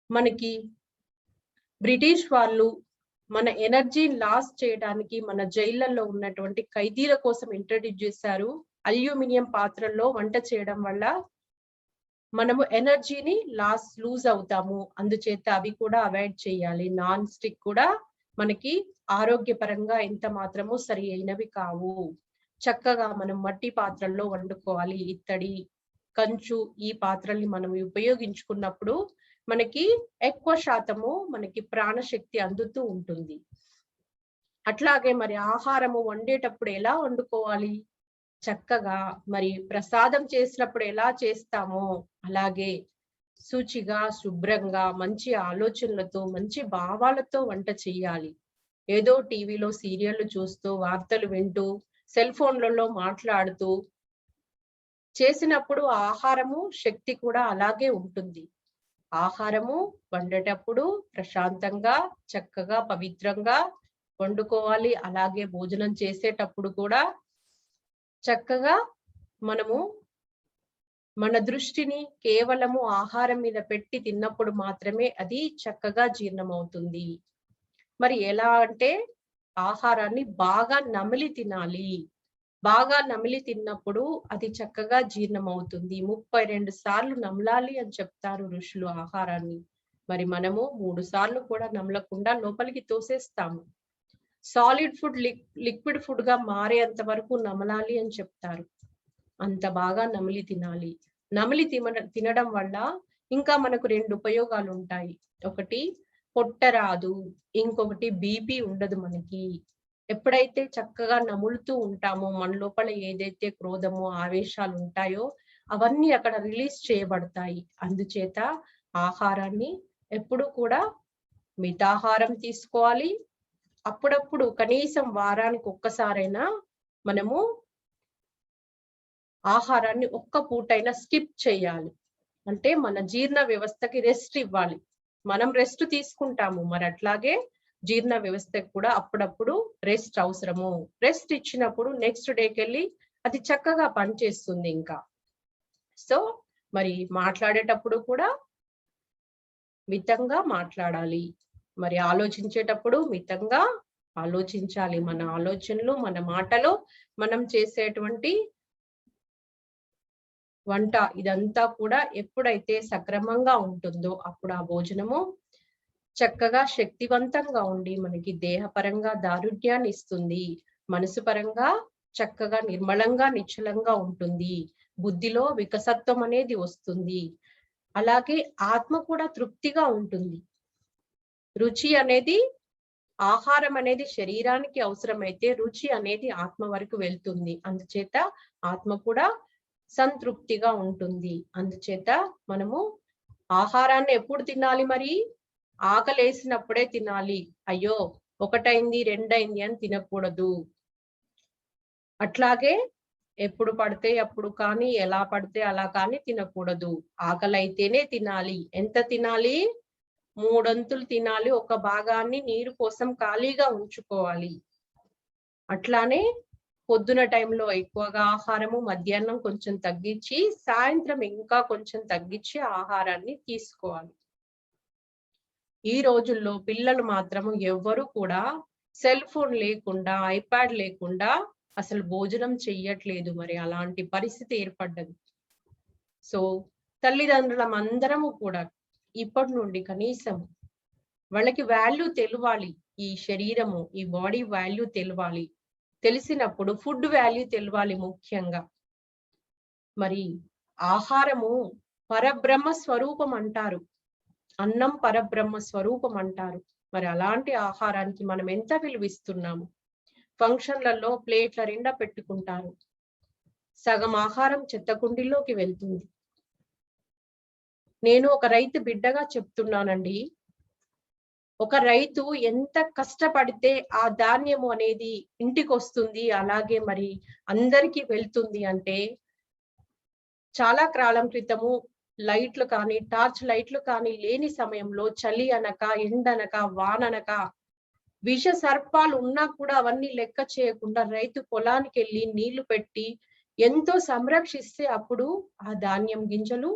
మనకి బ్రిటిష్ వాళ్ళు మన ఎనర్జీని లాస్ చేయడానికి మన జైళ్ళల్లో ఉన్నటువంటి ఖైదీల కోసం ఇంట్రడ్యూస్ చేశారు. అల్యూమినియం పాత్రల్లో వంట చేయడం వల్ల మనము ఎనర్జీని లూజ్ అవుతాము. అందుచేత అవి కూడా అవాయిడ్ చేయాలి. నాన్ స్టిక్ కూడా మనకి ఆరోగ్యపరంగా ఎంత మాత్రమూ సరి అయినవి కావు. చక్కగా మనం మట్టి పాత్రల్లో వండుకోవాలి. ఇత్తడి, కంచు ఈ పాత్రల్ని మనం ఉపయోగించుకున్నప్పుడు మనకి ఎక్కువ శాతము మనకి ప్రాణశక్తి అందుతూ ఉంటుంది. అట్లాగే మరి ఆహారము వండేటప్పుడు ఎలా వండుకోవాలి? చక్కగా మరి ప్రసాదం చేసినప్పుడు ఎలా చేస్తామో అలాగే శుచిగా, శుభ్రంగా, మంచి ఆలోచనలతో, మంచి భావాలతో వంట చెయ్యాలి. ఏదో టీవీలో సీరియళ్లు చూస్తూ, వార్తలు వింటూ, సెల్ ఫోన్లలో మాట్లాడుతూ చేసినప్పుడు ఆహారము శక్తి కూడా అలాగే ఉంటుంది. ఆహారము వండేటప్పుడు ప్రశాంతంగా, చక్కగా, పవిత్రంగా వండుకోవాలి. అలాగే భోజనం చేసేటప్పుడు కూడా చక్కగా మనము మన దృష్టిని కేవలము ఆహారం మీద పెట్టి తిన్నప్పుడు మాత్రమే అది చక్కగా జీర్ణమవుతుంది. మరి ఎలా అంటే ఆహారాన్ని బాగా నమిలి తినాలి. బాగా నమిలి తిన్నప్పుడు అది చక్కగా జీర్ణమవుతుంది. 32 సార్లు నమలాలి అని చెప్తారు ఋషులు ఆహారాన్ని. మరి మనము 3 సార్లు కూడా నమలకుండా లోపలికి తోసేస్తాము. సాలిడ్ ఫుడ్ లిక్విడ్ ఫుడ్ గా మారేంత వరకు నమలాలి అని చెప్తారు. అంత బాగా నమిలి తినాలి. నమిలి తినడం వల్ల ఇంకా మనకు 2 ఉపయోగాలు ఉంటాయి. ఒకటి పొట్ట రాదు, ఇంకొకటి బీపీ ఉండదు మనకి. ఎప్పుడైతే చక్కగా నములుతూ ఉంటామో మన లోపల ఏదైతే క్రోధము, ఆవేశాలు ఉంటాయో అవన్నీ అక్కడ రిలీజ్ చేయబడతాయి. అందుచేత ఆహారాన్ని ఎప్పుడు కూడా మితాహారం తీసుకోవాలి. అప్పుడప్పుడు కనీసం వారానికి ఒక్కసారైనా మనము ఆహారాన్ని ఒక్క పూటైనా స్కిప్ చేయాలి. అంటే మన జీర్ణ వ్యవస్థకి రెస్ట్ ఇవ్వాలి. మనం రెస్ట్ తీసుకుంటాము, మరి అట్లాగే జీర్ణ వ్యవస్థకు కూడా అప్పుడప్పుడు రెస్ట్ అవసరము. రెస్ట్ ఇచ్చినప్పుడు నెక్స్ట్ డేకి వెళ్ళి అది చక్కగా పనిచేస్తుంది. ఇంకా సో మరి మాట్లాడేటప్పుడు కూడా మితంగా మాట్లాడాలి. మరి ఆలోచించేటప్పుడు మితంగా ఆలోచించాలి. మన ఆలోచనలు, మన మాటలు, మనం చేసేటువంటి వంట ఇదంతా కూడా ఎప్పుడైతే సక్రమంగా ఉంటుందో అప్పుడు ఆ భోజనము చక్కగా శక్తివంతంగా ఉండి మనకి దేహపరంగా దారుఢ్యాన్ని ఇస్తుంది. మనసు పరంగా చక్కగా నిర్మలంగా, నిశ్చలంగా ఉంటుంది. బుద్ధిలో వికసత్వం అనేది వస్తుంది. అలాగే ఆత్మ కూడా తృప్తిగా ఉంటుంది. రుచి అనేది, ఆహారం అనేది శరీరానికి అవసరమైతే రుచి అనేది ఆత్మ వరకు వెళ్తుంది. అందుచేత ఆత్మ కూడా సంతృప్తిగా ఉంటుంది. అందుచేత మనము ఆహారాన్ని ఎప్పుడు తినాలి? మరి ఆకలేసినప్పుడే తినాలి. అయ్యో 1 అయింది 2 అయింది అని తినకూడదు. అట్లాగే ఎప్పుడు పడితే అప్పుడు కానీ, ఎలా పడితే అలా కానీ తినకూడదు. ఆకలి అయితేనే తినాలి. ఎంత తినాలి? 3 వంతులు తినాలి. ఒక భాగాన్ని నీరు కోసం ఖాళీగా ఉంచుకోవాలి. అట్లానే పొద్దున టైంలో ఎక్కువగా ఆహారము, మధ్యాహ్నం కొంచెం తగ్గించి, సాయంత్రం ఇంకా కొంచెం తగ్గించి ఆహారాన్ని తీసుకోవాలి. ఈ రోజుల్లో పిల్లలు మాత్రము ఎవ్వరు కూడా సెల్ ఫోన్ లేకుండా, ఐప్యాడ్ లేకుండా అసలు భోజనం చెయ్యట్లేదు. మరి అలాంటి పరిస్థితి ఏర్పడ్డది. సో తల్లిదండ్రులం అందరము కూడా ఇప్పటి నుండి కనీసం వాళ్ళకి వాల్యూ తెలవాలి. ఈ శరీరము, ఈ బాడీ వాల్యూ తెలవాలి. తెలిసినప్పుడు ఫుడ్ వాల్యూ తెలవాలి ముఖ్యంగా. మరి ఆహారము పరబ్రహ్మ స్వరూపం అంటారు. అన్నం పరబ్రహ్మ స్వరూపం అంటారు. మరి అలాంటి ఆహారానికి మనం ఎంత విలువిస్తున్నాము? ఫంక్షన్లలో ప్లేట్ల నిండా పెట్టుకుంటారు, సగం ఆహారం చెత్తకుండీలోకి వెళ్తుంది. నేను ఒక రైతు బిడ్డగా చెప్తున్నానండి. ఒక రైతు ఎంత కష్టపడితే ఆ ధాన్యము అనేది ఇంటికి వస్తుంది, అలాగే మరి అందరికీ వెళ్తుంది అంటే, చాలా కాలం క్రితము లైట్లు కానీ, టార్చ్ లైట్లు కానీ లేని సమయంలో చలి అనక, ఎండనక, వాననక, విష సర్పాలు ఉన్నా కూడా అవన్నీ లెక్క చేయకుండా రైతు పొలానికి వెళ్ళి నీళ్లు పెట్టి ఎంతో సంరక్షిస్తే అప్పుడు ఆ ధాన్యం గింజలు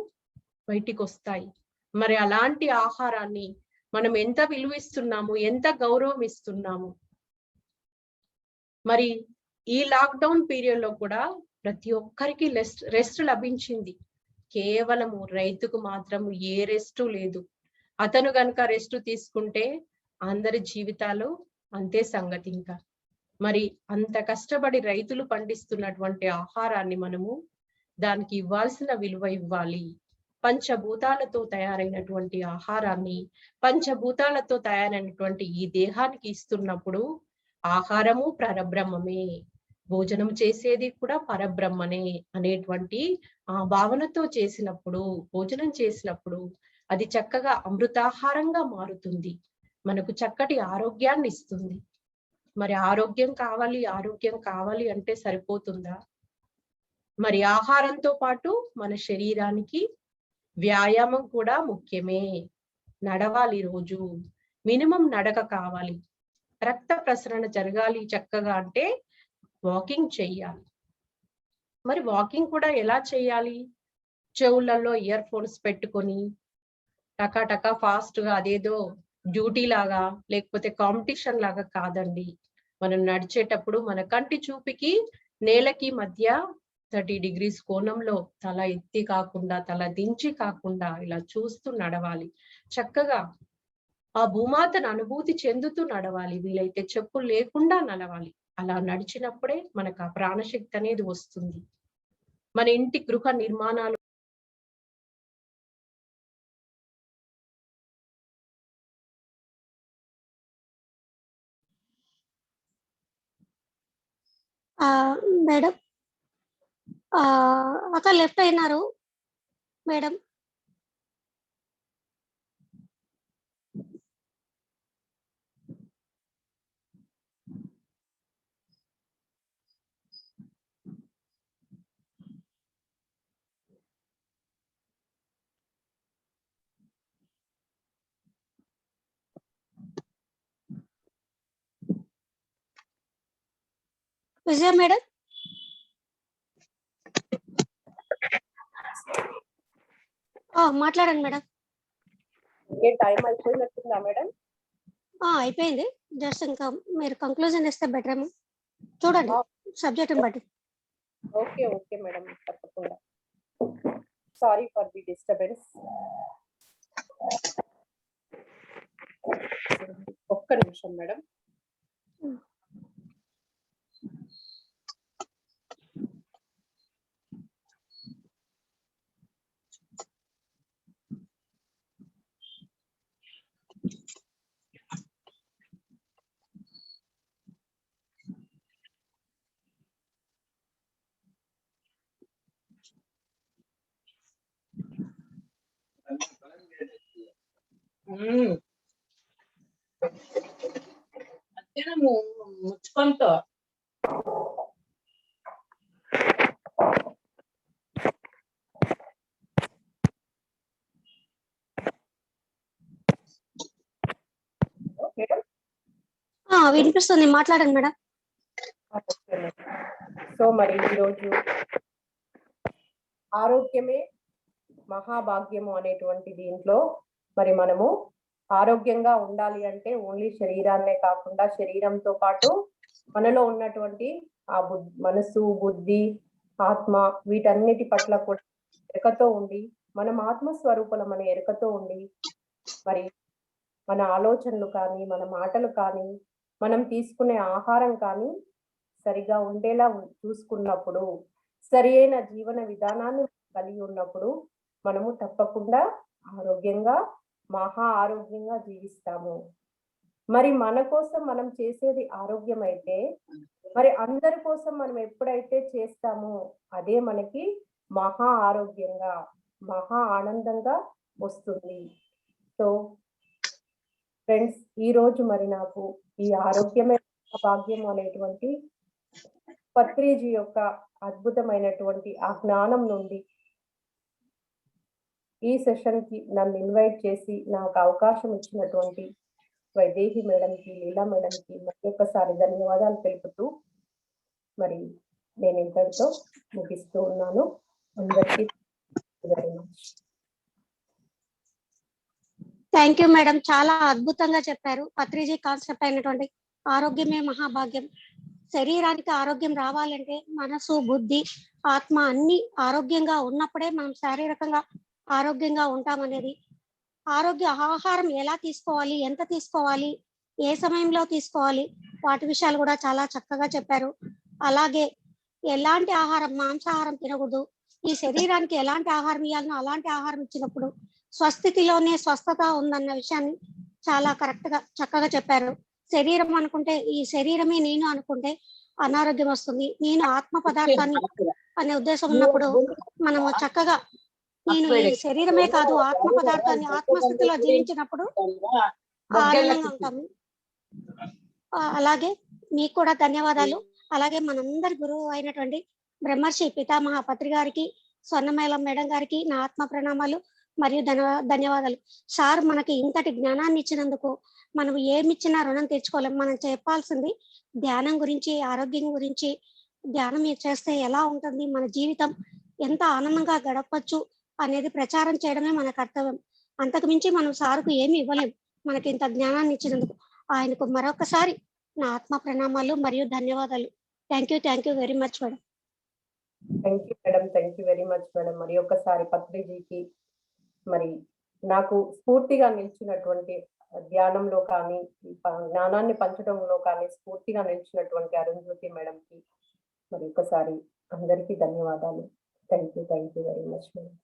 బయటికి వస్తాయి. మరి అలాంటి ఆహారాన్ని మనం ఎంత విలువిస్తున్నాము, ఎంత గౌరవం ఇస్తున్నాము? మరి ఈ లాక్డౌన్ పీరియడ్ లో కూడా ప్రతి ఒక్కరికి రెస్ట్ లభించింది. కేవలము రైతుకు మాత్రం ఏ రెస్ట్ లేదు. అతను గనక రెస్ట్ తీసుకుంటే అందరి జీవితాలు అంతే సంగతి. ఇంకా మరి అంత కష్టపడి రైతులు పండిస్తున్నటువంటి ఆహారాన్ని మనము దానికి ఇవ్వాల్సిన విలువ ఇవ్వాలి. పంచభూతాలతో తయారైనటువంటి ఆహారాన్ని, పంచభూతాలతో తయారైనటువంటి ఈ దేహానికి ఇస్తున్నప్పుడు ఆహారము పరబ్రహ్మమే, భోజనం చేసేది కూడా పరబ్రహ్మనే అనేటువంటి ఆ భావనతో చేసినప్పుడు, భోజనం చేసినప్పుడు అది చక్కగా అమృతాహారంగా మారుతుంది, మనకు చక్కటి ఆరోగ్యాన్ని ఇస్తుంది. మరి ఆరోగ్యం కావాలి అంటే సరిపోతుందా? మరి ఆహారంతో పాటు మన శరీరానికి వ్యాయామం కూడా ముఖ్యమే. నడవాలి, రోజు మినిమం నడక కావాలి. రక్త ప్రసరణ జరగాలి చక్కగా అంటే వాకింగ్ చెయ్యాలి. మరి వాకింగ్ కూడా ఎలా చేయాలి? చెవులలో ఇయర్ ఫోన్స్ పెట్టుకొని టకా ఫాస్ట్ గా అదేదో డ్యూటీ లాగా లేకపోతే కాంపిటీషన్ లాగా కాదండి. మనం నడిచేటప్పుడు మన కంటి చూపుకి నేలకి మధ్య 30 degrees కోణంలో తల ఎత్తి కాకుండా, తల దించి కాకుండా ఇలా చూస్తూ నడవాలి. చక్కగా ఆ భూమాతను అనుభూతి చెందుతూ నడవాలి. వీలైతే చెప్పులు లేకుండా నడవాలి. అలా నడిచినప్పుడే మనకు ఆ ప్రాణశక్తి అనేది వస్తుంది. మన ఇంటి గృహ నిర్మాణాలు మేడం, అక్క లెఫ్ట్ అయినారు మేడం. విజయ మేడం, మాట్లాడండి మేడం. టైం అయిపోయినట్టుందా మేడం? అయిపోయింది. జస్ట్ ఇంకా మీరు కంక్లూజన్ ఇస్తే బెటర్ ఏమో చూడండి సబ్జెక్ట్ బట్టి. ఓకే మేడం, తప్పకుండా. Sorry for the disturbance. ఒక్క నిమిషం మేడం. మధ్యాహ్నము ముచ్చుకొంతో వినిపిస్తుంది, మాట్లాడండి మేడం. సో మరి ఈరోజు ఆరోగ్యమే మహాభాగ్యము అనేటువంటి దీంట్లో మరి మనము ఆరోగ్యంగా ఉండాలి అంటే ఓన్లీ శరీరాన్నే కాకుండా శరీరంతో పాటు మనలో ఉన్నటువంటి ఆ మనసు, బుద్ధి, ఆత్మ వీటన్నిటి పట్ల కూడా ఎరుకతో ఉండి, మనం ఆత్మస్వరూపులం అనే ఎరుకతో ఉండి మరి మన ఆలోచనలు కానీ, మన మాటలు కానీ, మనం తీసుకునే ఆహారం కానీ సరిగా ఉండేలా చూసుకున్నప్పుడు, సరి అయిన జీవన విధానాన్ని కలిగి ఉన్నప్పుడు మనము తప్పకుండా ఆరోగ్యంగా, మహా ఆరోగ్యంగా జీవిస్తాము. మరి మన కోసం మనం చేసేది ఆరోగ్యమైతే, మరి అందరి కోసం మనం ఎప్పుడైతే చేస్తామో అదే మనకి మహా ఆరోగ్యంగా, మహా ఆనందంగా వస్తుంది. సో ఫ్రెండ్స్, ఈరోజు మరి నాకు ఈ ఆరోగ్యమే భాగ్యం అనేటువంటి పత్రిజీ యొక్క అద్భుతమైనటువంటి ఆ జ్ఞానం నుండి ఈ సెషన్‌కి నన్ను ఇన్వైట్ చేసి నాకు అవకాశం ఇచ్చినటువంటి వైదేహి మేడంకి, లీలా మేడంకి మరొకసారి ధన్యవాదాలు తెలుపుతూ మరి నేను ఇంతటితో ముగిస్తూ ఉన్నాను. అందరికీ very much. Thank you madam, చాలా అద్భుతంగా చెప్పారు. పత్రిజీ కాన్సెప్ట్ అయినటువంటి ఆరోగ్యమే మహాభాగ్యం. శరీరానికి ఆరోగ్యం రావాలంటే మనసు, బుద్ధి, ఆత్మ అన్ని ఆరోగ్యంగా ఉన్నప్పుడే మనం శారీరకంగా ఆరోగ్యంగా ఉంటామనేది, ఆరోగ్య ఆహారం ఎలా తీసుకోవాలి, ఎంత తీసుకోవాలి, ఏ సమయంలో తీసుకోవాలి, వాటి విషయాలు కూడా చాలా చక్కగా చెప్పారు. అలాగే ఎలాంటి ఆహారం, మాంసాహారం తినకూడదు, ఈ శరీరానికి ఎలాంటి ఆహారం ఇవ్వాలనో అలాంటి ఆహారం ఇచ్చినప్పుడు స్వస్థితిలోనే స్వస్థత ఉందన్న విషయాన్ని చాలా కరెక్ట్ గా చక్కగా చెప్పారు. శరీరం అనుకుంటే, ఈ శరీరమే నేను అనుకుంటే అనారోగ్యం వస్తుంది. నేను ఆత్మ పదార్థాన్ని అనే ఉద్దేశం ఉన్నప్పుడు మనము చక్కగా నేను ఈ శరీరమే కాదు ఆత్మ పదార్థాన్ని ఆత్మస్థితిలో జీవించినప్పుడు ఆనందంగా ఉంటాము. అలాగే మీకు కూడా ధన్యవాదాలు. అలాగే మనందరి గురువు అయినటువంటి బ్రహ్మర్షి పితామహ పత్రి గారికి, స్వర్ణమేళం మేడం గారికి నా ఆత్మ ప్రణామాలు మరియు ధన్యవాదాలు. సార్ మనకి ఇంతటి జ్ఞానాన్ని ఇచ్చినందుకు మనం ఏమిచ్చినా రుణం తెచ్చుకోలేం. మనం చెప్పాల్సింది ధ్యానం గురించి, ఆరోగ్యం గురించి, ధ్యానం చేస్తే ఎలా ఉంటుంది, మన జీవితం ఎంత ఆనందంగా గడపచ్చు అనేది ప్రచారం చేయడమే మన కర్తవ్యం. అంతకు మించి మనం సార్కు ఏమి ఇవ్వలేం మనకి ఇంత జ్ఞానాన్ని ఇచ్చినందుకు. ఆయనకు మరొకసారి నా ఆత్మ ప్రణామాలు మరియు ధన్యవాదాలు. Thank you very much madam. Thank you madam, thank you very much madam. మరి ఒకసారి పత్రిజీకి మరి నాకు స్ఫూర్తిగా నిలిచినటువంటి ధ్యానంలో కానీ, జ్ఞానాన్ని పంచడంలో కానీ స్ఫూర్తిగా నిలిచినటువంటి అరుంధతి మేడంకి మరి ఒకసారి అందరికీ ధన్యవాదాలు. Thank you very much madam.